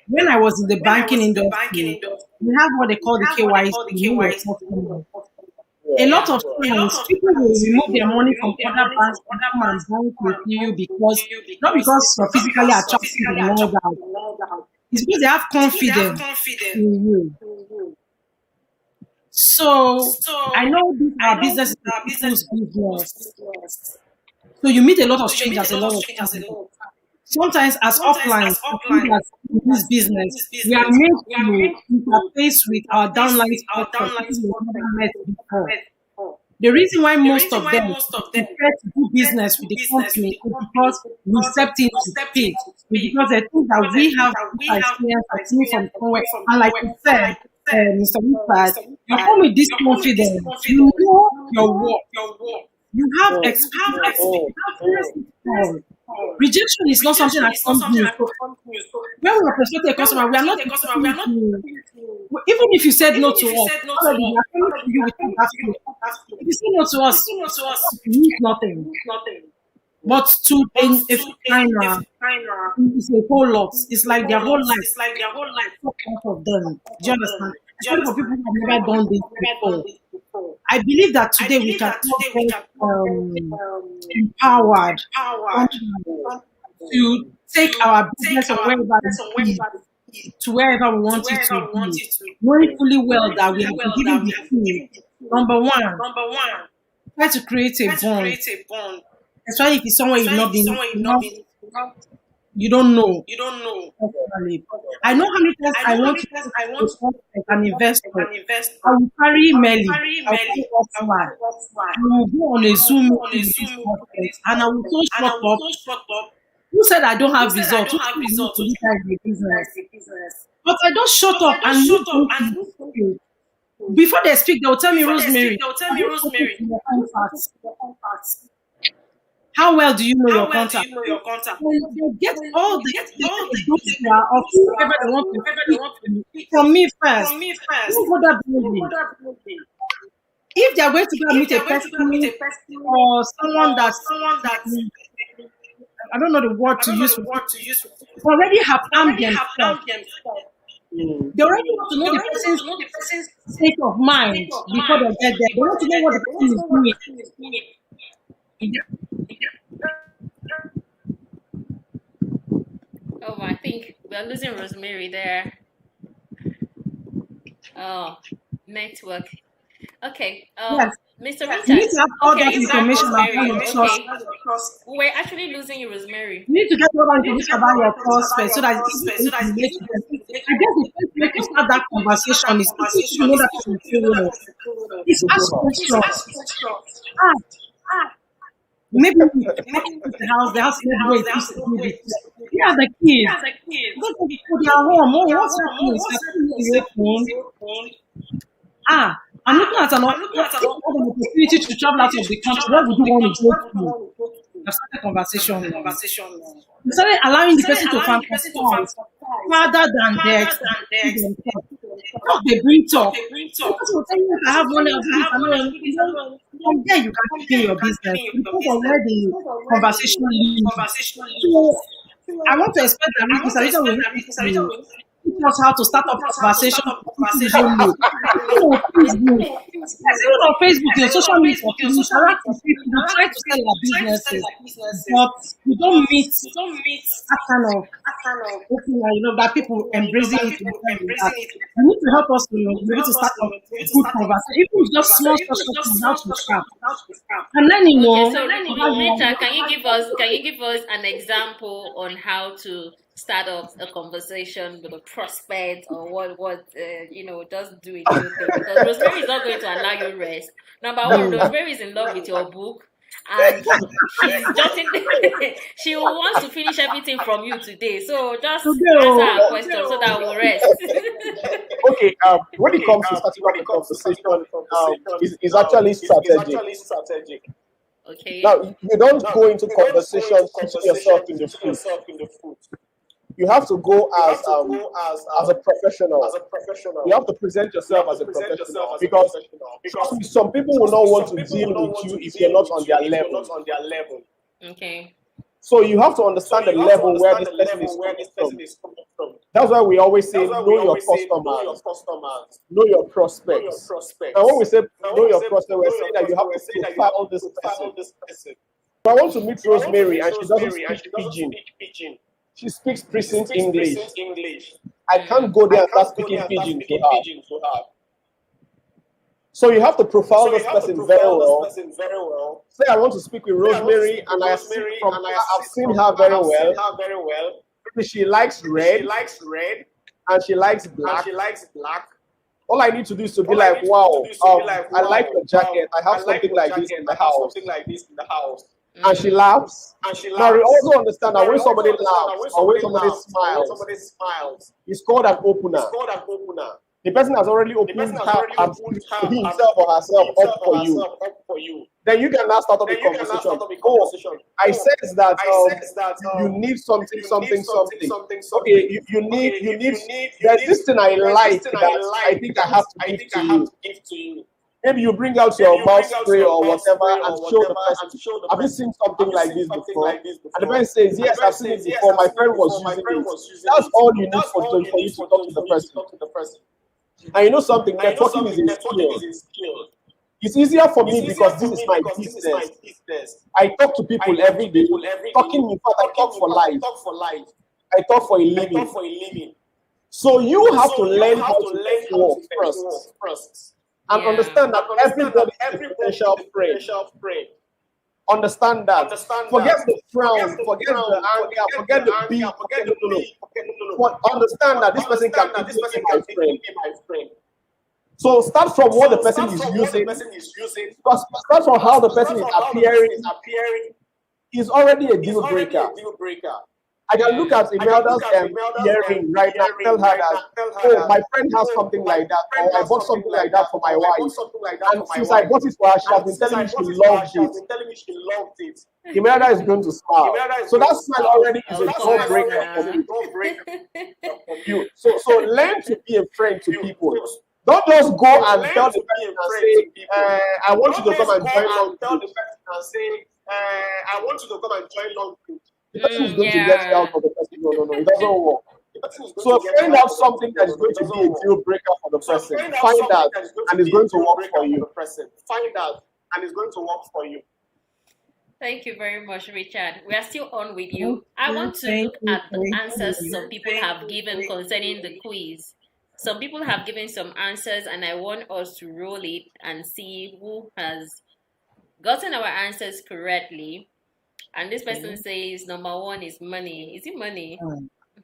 When I was in the banking industry, we have what they call the KYC, know your customer. A lot of times, people will remove their money from other banks to come and bank with you not because you're physically attractive and all that. It's because they have confidence in you. So I know our business is a people's business. So you meet a lot of strangers a lot of times. Sometimes as upline, in this business, we are made to interface with our downline sponsors because we've never met before. The reason why most of them prefer to do business with the company is because we stepped in to pay. Because they think that we have experience coming from somewhere. And like you said, Mr. Richard, you come with this confidence. You know your work. You have experience. Rejection is not something that comes new. So when we are prospecting a customer, we are not even if you said no to us, already we are coming to you with that. If you say no to us, it means nothing. But to a China, it's a whole lot. It's like their whole life. So part of them. Do you understand? Especially for people who have never done this before. I believe that today we can all get empowered to take our business from wherever it is to wherever we want it to be, knowing fully well that we have been given the key. Number one, try to create a bond. Especially if it's somewhere you've not been, you don't know. Personally. I know how many times I want to an investor. I will carry Melly. I will carry Osman. I will go on a Zoom meeting with this and I will so shut up. Who said I don't have results? Who told me to look at the business? But I don't shut up and look. Before they speak, they will tell me, Rosemary. How well do you know your contact? When they get all the data of whoever they want to speak from me first. If they are going to go and meet a person or someone that I don't know the word to use, already have armed themselves. They already want to know the person's state of mind before they get there. They want to know what the person is doing. Oh, I think we're losing Rosemary there. Oh, network. Okay. Yes. Mr. Richard. You need to have all that information about Rosemary. your trust. We're actually losing you, Rosemary. You need to get all that information about your prospect so that it's easy to relate to them. I guess the first way to start that conversation is to know that person feel well. It's ask questions. Maybe the house is where it used to be. Yeah, the kids. Go to their home. What's happening? I'm looking at an opportunity to travel out of the country. What would you want to go to? I've started conversation. We started allowing the person to fantasize rather than their experience themselves. Talk, they bring talk. The person will tell you, I have money, from there you can begin your business. Because of where the conversation leads. So I want to expect that Mr. Richard will teach us how to start up conversation. Even on Facebook, your social media, you interact with people. we try to sell our businesses, but we don't meet that kind of open, that people embracing it in terms of that. You need to help us to be able to start up good conversation. Even if it's just small things, how to start. And then, Okay, so Richard, can you give us an example on how to start up a conversation with a prospect, or just do a new thing? Because Rosemary is not going to allow you rest. Number one, Rosemary is in love with your book, and she's jotting. She wants to finish everything from you today. So just answer our question so that we'll rest. Okay, when it comes to starting up a conversation, is actually strategic. Okay. Now, you don't go into conversation putting yourself in the foot. You have to go as a professional. You have to present yourself as a professional, because trust me, some people will not want to deal with you if you're not on their level. Okay. So you have to understand the level where this person is coming from. That's why we always say know your customers, know your prospects. And when we say know your prospect, we're saying that you have to profile this person. If I want to meet Rosemary and she doesn't speak pidgin, she speaks precinct English, I can't go there and start speaking pidgin to her. So you have to profile this person very well. Say I want to speak with Rosemary, and I've seen her very well. Maybe she likes red, and she likes black. All I need to do is to be like, wow, I like your jacket. I have something like this in the house. And she laughs. Now we also understand that when somebody laughs or when somebody smiles, it's called an opener. The person has already opened himself or herself up for you. Then you can now start up a conversation. Oh, I sense that you need something. Okay, you need. There's this thing I like that I think I have to give to you. Maybe you bring out your mouth spray or whatever and show the person. Have you seen something like this before? And the person says, yes, I've seen it before. My friend was using it. That's all you need for you to talk to the person. And you know something, networking is a skill. It's easier for me because this is my business. I talk to people every day. Talking, in fact, I talk for life. I talk for a living. So you have to learn how to network first. And understand that everybody is a potential friend. Understand that. Forget the frown, forget the anger, forget the beat. Understand that this person can be my friend. So start from what the person is using. Start from how the person is appearing. Is already a deal breaker. I can look at Imelda's earring right now and tell her that, oh, my friend has something like that, or I bought something like that for my wife. And since I bought it for her, she has been telling me she loved it. Imelda is going to smile. So that smile already is a deal breaker for you. So learn to be a friend to people. Don't just go and tell the person and say, I want you to come and join Longrich. The person is going to get you out of the person. No, it doesn't work. So find out something that is going to be a deal breaker for the person. Find that, and it's going to work for you. Thank you very much, Richard. We are still on with you. I want to look at the answers some people have given concerning the quiz. Some people have given some answers, and I want us to roll it and see who has gotten our answers correctly. And this person says number one is money. Is it money?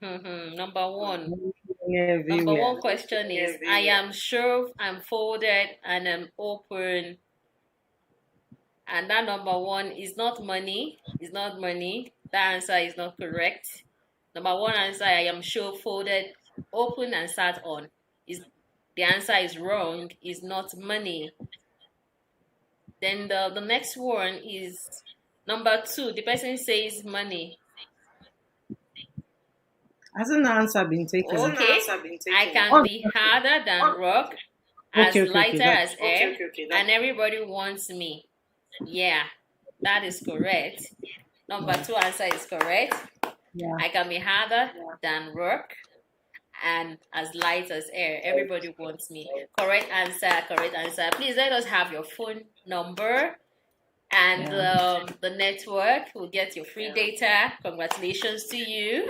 Number one. Number one question is, I am sure I'm folded and I'm open. And that number one is not money. It's not money. That answer is not correct. Number one answer, I am sure folded, open and sat on. The answer is wrong. Is not money. Then the next one is number two. The person says money. Hasn't the answer been taken? Okay. I can be harder than rock, as lighter as air, and everybody wants me. Yeah, that is correct. Number two answer is correct. Yeah. I can be harder than rock and as light as air. Everybody wants me. Correct answer. Please let us have your phone number and the network will get your free data. Congratulations to you.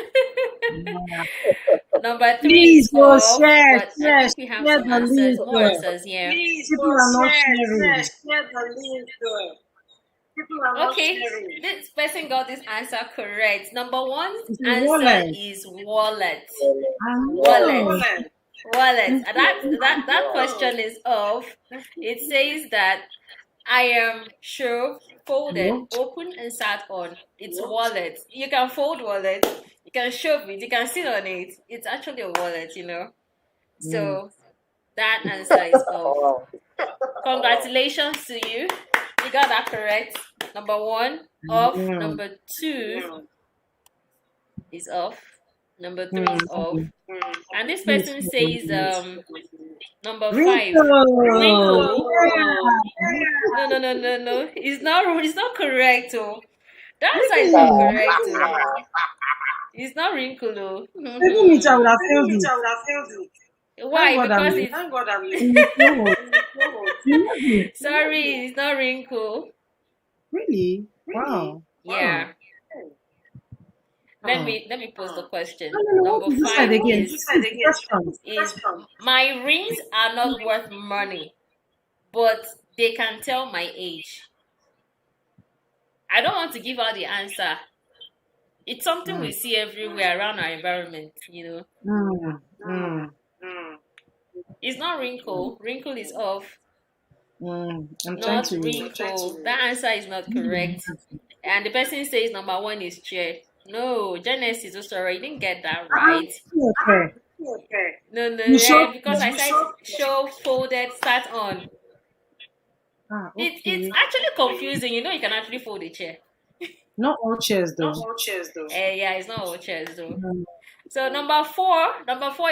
Number 3 Please is go off, share, but I think we have some the answers, link. more answers here. People are not sharing. Okay, this person got this answer correct. Number 1 It's a answer wallet. is wallet. Wallet. Wallet. And that question is off. It says that I am shoved, folded, open, and sat on. It's wallet. You can fold wallet. You can shove it. You can sit on it. It's actually a wallet, So that answer is off. Congratulations to you. You got that correct. Number 1 off. Number 2 is off. Number 3 is off. And this person says number 5. Wrinkle. No. It's not correct. Oh. The answer is not correct. Oh. It's not wrinkle. Oh. Why? Because it's sorry, it's not wrinkle. Really? Wow. Yeah. Let me pose the question. No, Number 5 is my rings are not worth money, but they can tell my age. I don't want to give out the answer. It's something we see everywhere around our environment, It's not wrinkle. Wrinkle is off. Not wrinkle. That answer is not correct. And the person says number 1 is chair. No, Genesis, sorry, you didn't get that right. No, because I said show, folded, sat on. It's actually confusing. You can actually fold a chair. Not all chairs though. Yeah, it's not all chairs though. So number 4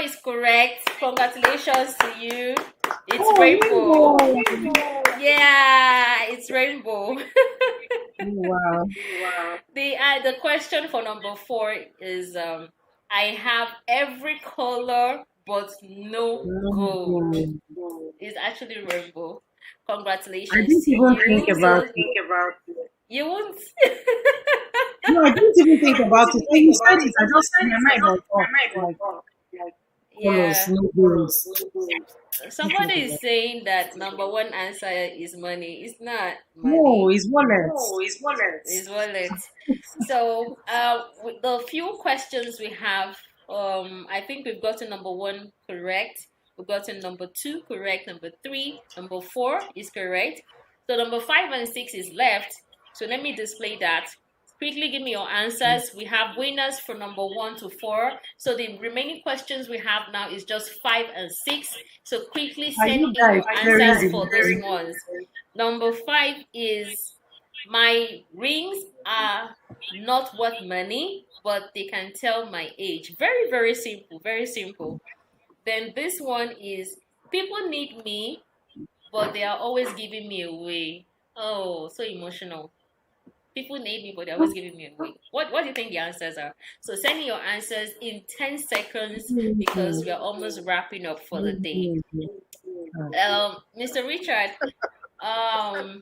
is correct. Congratulations to you. It's rainbow. Yeah, it's rainbow. Wow. The question for number 4 is I have every color but no gold. It's actually rainbow. Congratulations. I didn't even think about it. You won't? No, I didn't even think about it. When you said it, I just said my mind was yeah. No goals. Somebody is saying that number 1 answer is money. It's not money. No, it's wallet. It's wallet. So with the few questions we have, I think we've gotten number 1 correct. We've gotten number 2 correct. Number 3, number 4 is correct. So number 5 and 6 is left. So let me display that. Quickly give me your answers. We have winners from number 1 to 4. So the remaining questions we have now is just 5 and 6. So quickly send in your answers for those ones. Number 5 is my rings are not worth money, but they can tell my age. Very, very simple. Very simple. Then this one is people need me, but they are always giving me away. Oh, so emotional. People need me, but they're always giving me away. What do you think the answers are? So send me your answers in 10 seconds because we are almost wrapping up for the day. Mr. Richard, I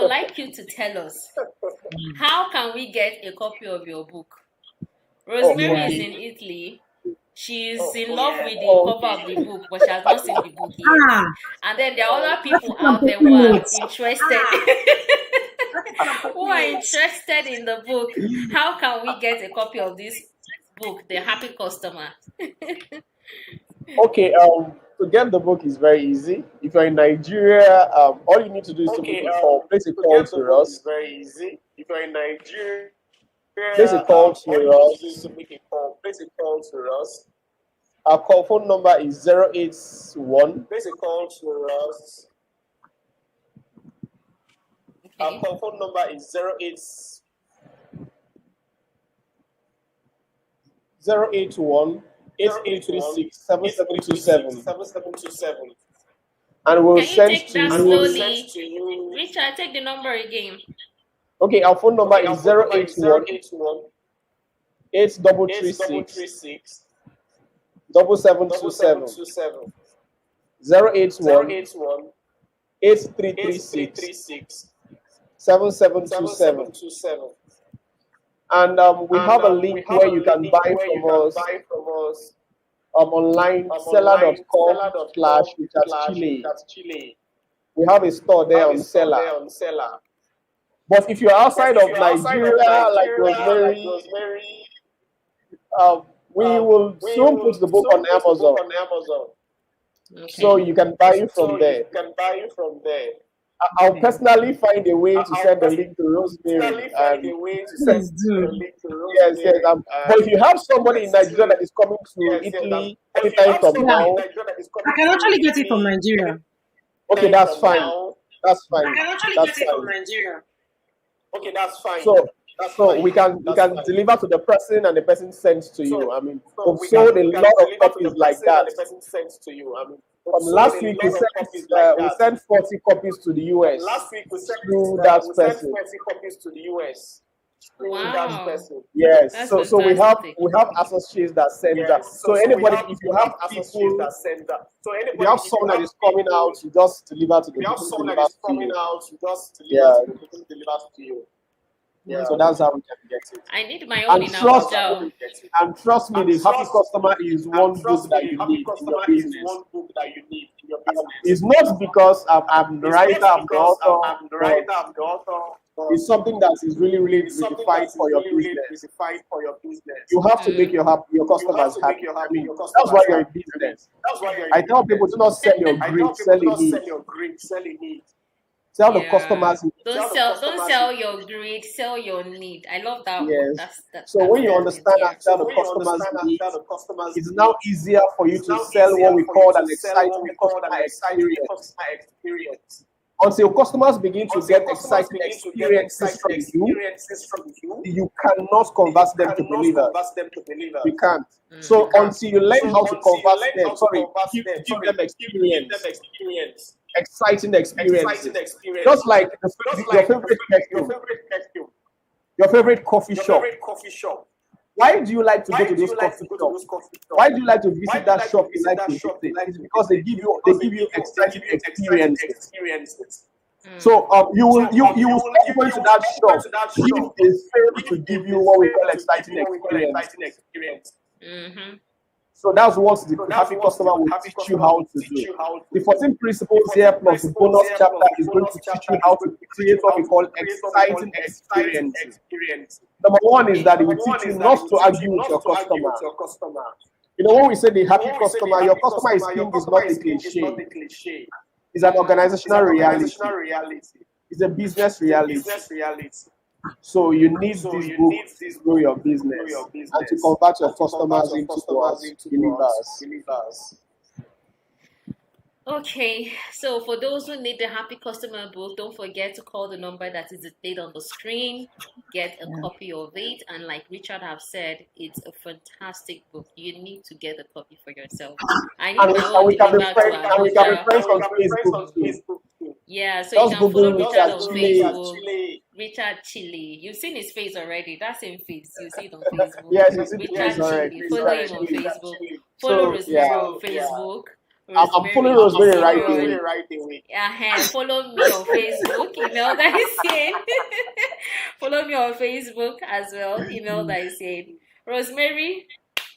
would like you to tell us, how can we get a copy of your book? Rosemary is in Italy. She's in love with the cover of the book, but she has not seen the book yet. And then there are other people out there who are interested. Who are interested in the book. How can we get a copy of this book, The Happy Customer? Okay, to get the book is very easy. If you're in Nigeria, all you need to do is to place a call to us. Very easy. If you're in Nigeria, place a call to us. Place a call to us. Our call phone number is 081. Place a call to us. Our call phone number is 081 8836 7727. And we'll send to you. Slowly? Richard, take the number again. Okay, our phone number is 081 8336 7727. 081 8336 7727. And we have a link where you can buy from us online, seller.com/Richard Chilee. We have a store there on Seller. But if you're outside of Nigeria, like Rosemary, we will soon put the book on Amazon. Okay. So you can buy it from there. I'll personally find a way to send the link to Rosemary. Please do. Yes. But if you have somebody in Nigeria that is coming to Italy anytime from Yeah. now, I can actually get it from Nigeria. okay, that's fine. That's fine. So we can deliver to the person and the person sends to you. I mean, we've sold a lot of copies like that. Last week we sent 40 copies to the US through that person. Wow. Yes. That's So we have fantastic. associates that send that. So anybody, if you have people, if you have someone that is coming out, you just deliver to the people who deliver to you. Yeah. So that's how we can get it. I need my own And in trust, Abuja. and trust me, the happy customer is one book that you need in your business. It's not because I'm the writer, I'm the author. It's something that is really, really redefined for your business. You have to make your customers happy. I mean, that's why you're in business. I tell people, do not sell your greed, sell a need. Tell the customers. Don't sell your greed, sell your need. I love that one. Yes. So when you understand and tell the customers needs, it's now easier for you to sell what we call an exciting customer experience. Until customers begin to get exciting experiences from you, you cannot convert them to believers. You can't. So until you learn how to convert them, give them experience. Exciting experiences. Just like your favorite perfume, your favorite coffee shop. Why do you like to go to those coffee shops? Why do you like to visit that shop? You like to visit? It's because they give you exciting experiences. So you will start going to that shop if they fail to give you what we call exciting experience. Mm-hmm. So that's what the happy customer will teach you how to do. The 14 principles here plus the bonus chapter is going to teach you how to create what we call exciting experiences. Number one is that it will teach you not to argue with your customer. You know, when we say the happy customer, your customer is not a cliche. It's an organizational reality. It's a business reality. So you need this book to grow your business and to convert your customers into believers. Okay, so for those who need the Happy Customer book, don't forget to call the number that is displayed on the screen. Get a copy of it, and like Richard have said, it's a fantastic book. You need to get a copy for yourself. I need my own delivered to we can be Abuja. friends on Facebook. Yeah, so you Just can follow Google Richard on Richard Chilee. Facebook. Richard Chilee. You've seen his face already. That's in face. You see it on Facebook. Yes, you see the Richard face already. Chilee. Follow him on Facebook. Follow Rosemary on Facebook. I'm following Rosemary right away. Follow me on Facebook. Email that is saying. Follow me on Facebook as well. Email that is saying. Rosemary,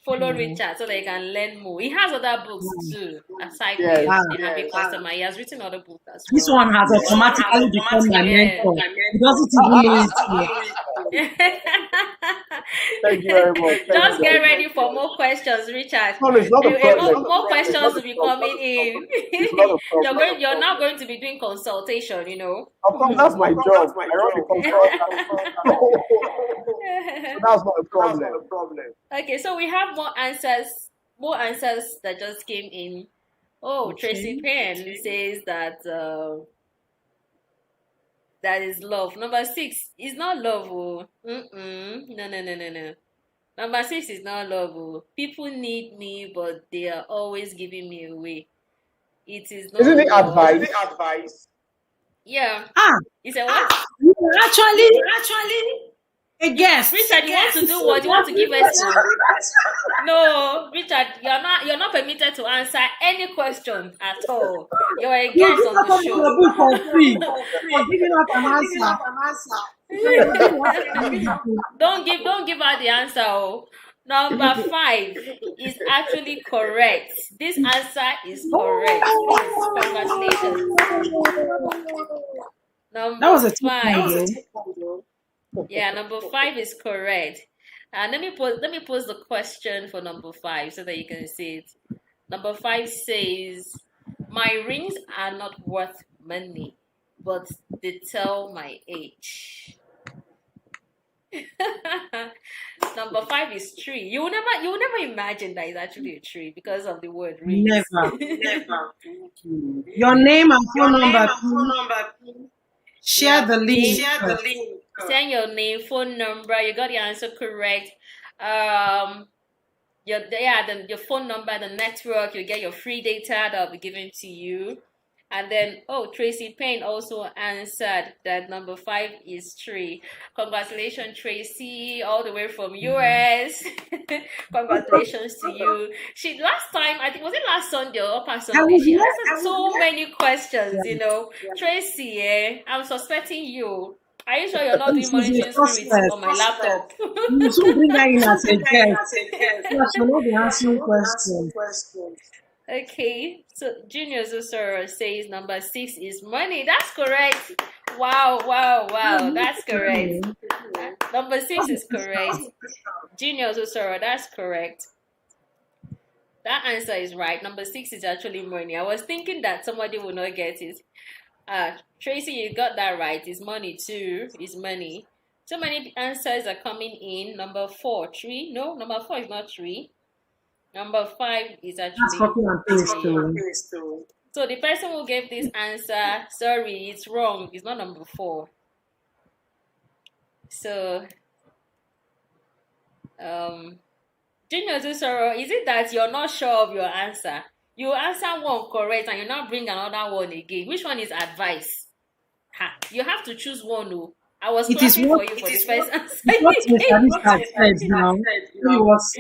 follow Richard so that you can learn more. He has other books too, aside from the Happy Customer. He has written other books as well. This one has automatically become my mentor. He doesn't even know it. Thank you very much. Just get ready for more questions, Richard. No, it's not a problem. More questions will be coming in. It's not a problem. You're not going to be doing consultation, you know. Of course, that's my job. I run the consultant. So that's not a problem. Okay, so we have more answers that just came in. Oh, okay. Tracy Penn says that that is love. Number 6 is not love. Oh. No. Number 6 is not love. Oh. People need me, but they are always giving me away. It is not. Isn't it love. advice? Is it advice? Yeah. Ah. He said what? Actually. A guess. Richard, you want to do what? You want to give us No, Richard, you're not permitted to answer any question at all. You're a You guest give on us the a show. book for free. For giving us an answer. Don't give her the answer. Oh. Number 5 is actually correct. This answer is correct. Please, congratulations. That was Number a tough one, 5. Yeah, number 5 is correct. And let me pose the question for number 5 so that you can see it. Number 5 says, my rings are not worth money, but they tell my age. Number 5 is tree. You will never imagine that it's actually a tree because of the word rings. Never. Your name and phone number. Share the link. Send your name, phone number. You got the answer correct. Your phone number, the network. You get your free data that'll be given to you. And then, Tracy Payne also answered that number 5 is tree. Congratulations, Tracy, all the way from US. Congratulations to you. Last time, I think, was it last Sunday or past Sunday? She answered so many questions, Tracy, I'm suspecting you. Are you sure you're not doing monitoring spirits on my laptop? You should bring that in as a guest. You should not be answering questions. Okay, so Junior Zusoro says number 6 is money. That's correct. Wow, that's correct. Number 6 is correct. Junior Zusoro, that's correct. That answer is right. Number 6 is actually money. I was thinking that somebody will not get it. Tracy, you got that right. It's money too. It's money. So many answers are coming in. Number 4, tree. No, number 4 is not tree. Number 5 is actually tree. So the person who gave this answer, sorry, it's wrong. It's not number 4. So, Junior Zusoro, is it that you're not sure of your answer? You answer one correct and you now bring another one again. Which one is advice? You have to choose one. No. I was clapping for you for the first answer. What Mr. Richard said now, he was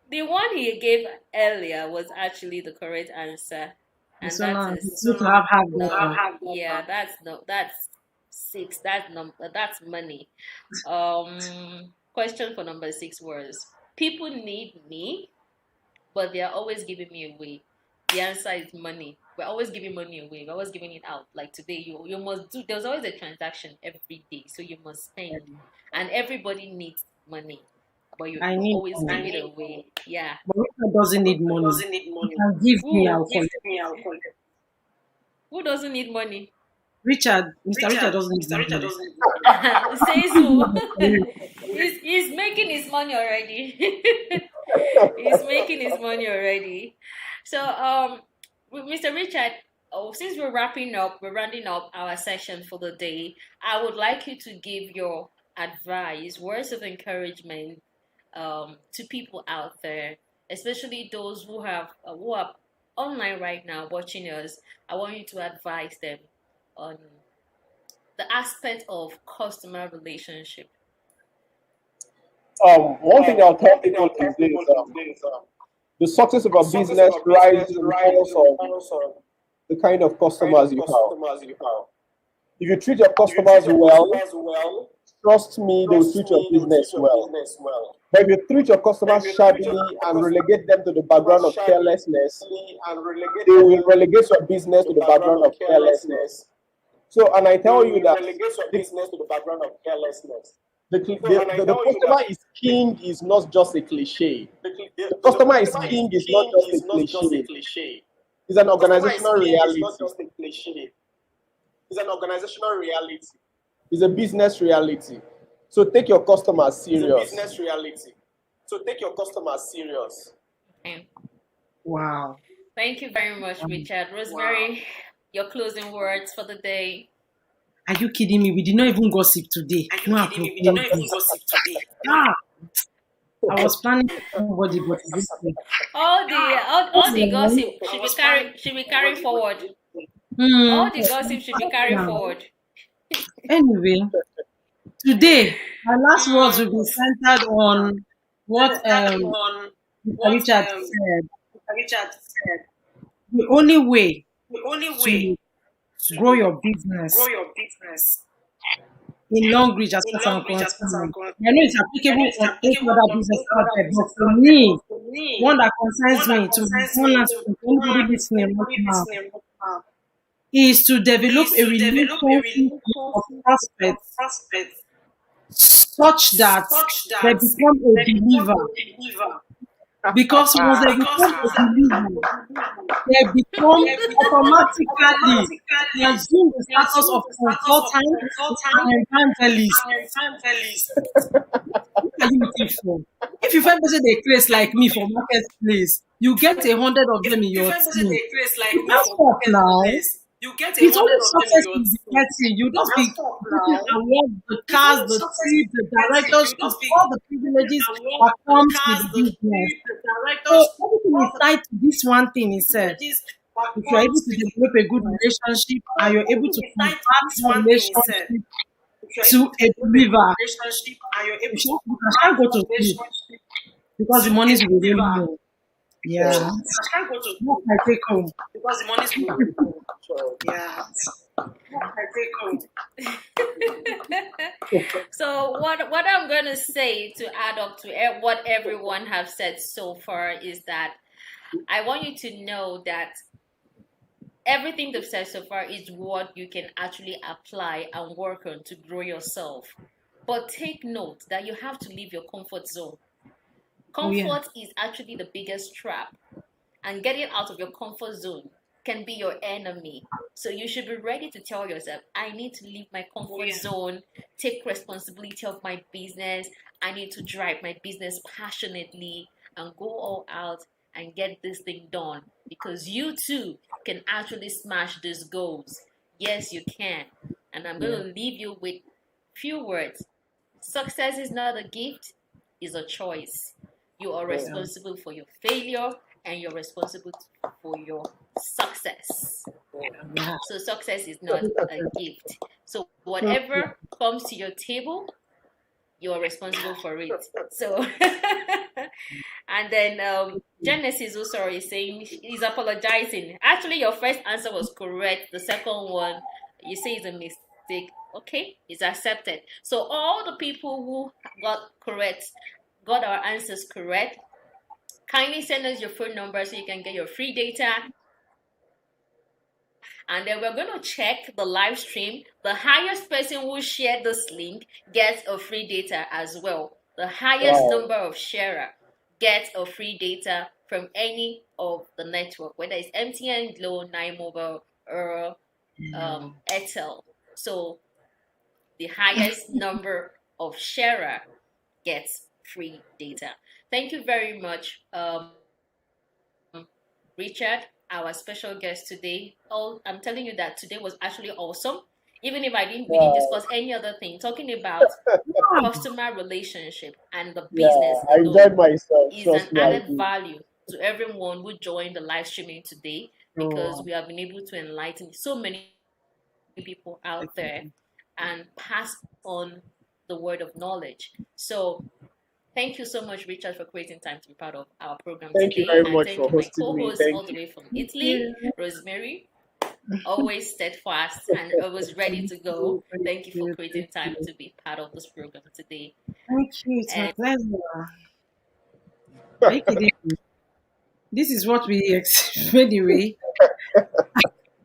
The one he gave earlier was actually the correct answer. And so that is that's 6. That's money. Question for number 6 was, people need me, but they are always giving me away. The answer is money. We're always giving money away. We're always giving it out. Like today, you must do. There's always a transaction every day, so you must spend. And everybody needs money, but you always give it away. Yeah. But Richard doesn't need money. He can give me out. Who doesn't need money? Mr. Richard doesn't need money. Says who? He's making his money already. He's making his money already. So, Mr. Richard, since we're rounding up our session for the day, I would like you to give your advice, words of encouragement to people out there, especially those who are online right now watching us. I want you to advise them on the aspect of customer relationship. One thing I'll tell people is this: the success of a business rises because of the kind of customers you have. If you treat your customers well, trust me, they will treat your business well. But if you treat your customers shabbily and relegate them to the background of carelessness, they will relegate your business to the background of carelessness. So, and I tell you that the customer is king is not just a cliche. The customer is king is not just a cliche. It's an organizational reality. It's a business reality. So take your customers serious. Okay. Wow. Thank you very much, Richard. Rosemary, your closing words for the day. Are you kidding me? We did not even gossip today. I was planning for somebody, but all the gossip should be carried forward. Hmm. All the gossip should be carried Now, forward. anyway, today our last words will be centered on what Mr. Richard said. The only way to grow your business in Longrich, as far as I'm concerned. I know it's applicable on any other business out there, but for me, one that concerns me, to my own and to anybody listening right now, is to develop a relationship with your prospects such that they become a believer. Because once they become a believer, they become automatically assume the status of consultant and evangelist. What are you looking for? If you find person a place like me for marketplace, you get 100 of them in your team. You can't stop now. It's only success you be getting. You just be getting awards, the cars, the tips, the directorship, all the privileges that comes with the business. So everything is tied to this one thing he said. If you're able to develop a good relationship and you're able to convert that relationship to a believer, you can't go to sleep because the money will be rolling in. Yeah. That's my take home. So what I'm gonna say to add up to what everyone have said so far is that I want you to know that everything they've said so far is what you can actually apply and work on to grow yourself. But take note that you have to leave your comfort zone. Comfort is actually the biggest trap, and getting out of your comfort zone can be your enemy. So you should be ready to tell yourself, I need to leave my comfort zone, take responsibility of my business. I need to drive my business passionately and go all out and get this thing done, because you too can actually smash these goals. Yes, you can. And I'm going to leave you with few words. Success is not a gift, it's a choice. You are responsible for your failure and you're responsible for your success. So success is not a gift. So whatever comes to your table, you are responsible for it. So and then Genesis also is saying he's apologizing. Actually, your first answer was correct. The second one, you say is a mistake. Okay, it's accepted. So all the people who got our answers correct, kindly send us your phone number so you can get your free data. And then we're going to check the live stream. The highest person who shared this link gets a free data as well. The highest number of sharer gets a free data from any of the network, whether it's MTN, Glo, 9Mobile, or Airtel. So the highest number of sharer gets free data. Thank you very much, Richard, our special guest today. I'm telling you that today was actually awesome. Even if we didn't discuss any other thing, talking about customer relationship and the business I enjoyed myself. is an added value to everyone who joined the live streaming today, because we have been able to enlighten so many people out there and pass on the word of knowledge. So thank you so much, Richard, for creating time to be part of our program today. Thank you very much thank for you, hosting my me. co-host all the way from Italy, Rosemary, always steadfast and always ready to go. Thank you for creating time to be part of this program today. Thank you. It's my pleasure. Thank you. This is what we anyway.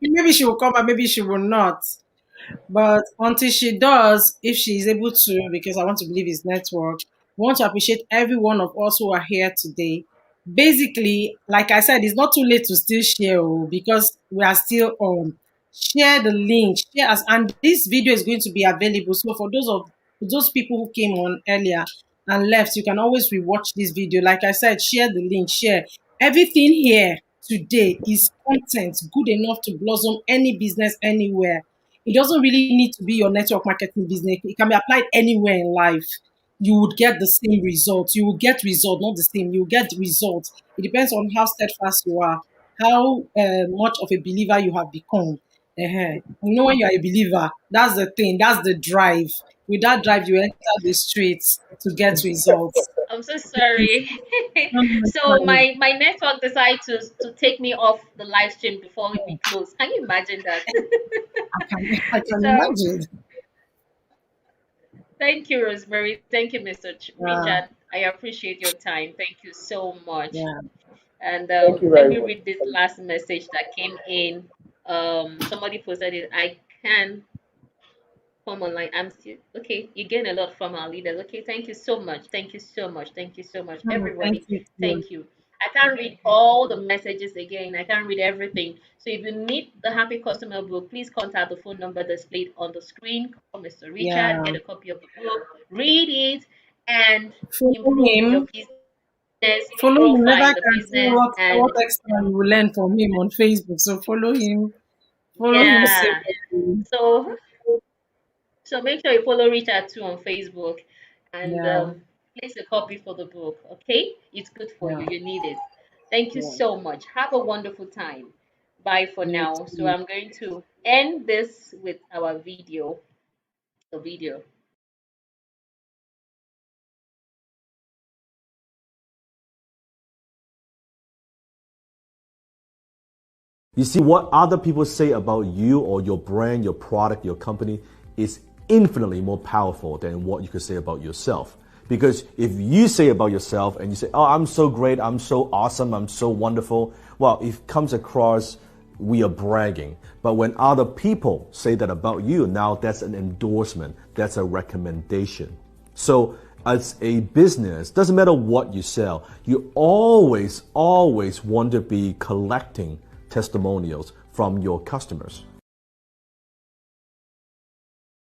Maybe she will come and maybe she will not. But until she does, if she is able to, because I want to believe it's network, we want to appreciate every one of us who are here today. Basically, like I said, it's not too late to still share because we are still on. Share the link, share us, and this video is going to be available. So for those people who came on earlier and left, you can always rewatch this video. Like I said, share the link, share. Everything here today is content good enough to blossom any business anywhere. It doesn't really need to be your network marketing business. It can be applied anywhere in life. You would get the same results. You will get results, not the same. You will get results. It depends on how steadfast you are, how much of a believer you have become. You know, when you are a believer, that's the thing, that's the drive. With that drive, you enter the streets to get results. I'm so sorry. No, no, it's So fine. my network decided to take me off the live stream before we close. Can you imagine that? I can So imagine. thank you, Rosemary. Thank you, Mr. Yeah, Richard. I appreciate your time. Thank you so much. yeah. And Thank you let very me much. read this last message that came in. Somebody posted it. I can come online. I'm still okay. You gain a lot from our leaders. Okay, thank you so much. Thank you so much. Thank you so much, No, thank everybody. you too. Thank you. I can't read all the messages again. I can't read everything. So if you need the Happy Customer book, please contact the phone number displayed on the screen. Call Mr. Richard, Yeah. get a copy of the book, read it, and Follow improve your him. business Follow him. Never profile, the can see business, what and extra you will learn from him on Facebook. So follow him. Follow him yeah. safely. So make sure you follow Richard too on Facebook and Yeah. place a copy for the book. Okay, it's good for Yeah. you. You need it. Thank you Yeah. so much. Have a wonderful time. Bye for You now. So too. I'm going to end this with our video. The video. You see, what other people say about you or your brand, your product, your company is infinitely more powerful than what you could say about yourself. Because if you say about yourself and you say, oh, I'm so great, I'm so awesome, I'm so wonderful, well, it comes across we are bragging. But when other people say that about you, now that's an endorsement, that's a recommendation. So as a business, doesn't matter what you sell, you always want to be collecting testimonials from your customers.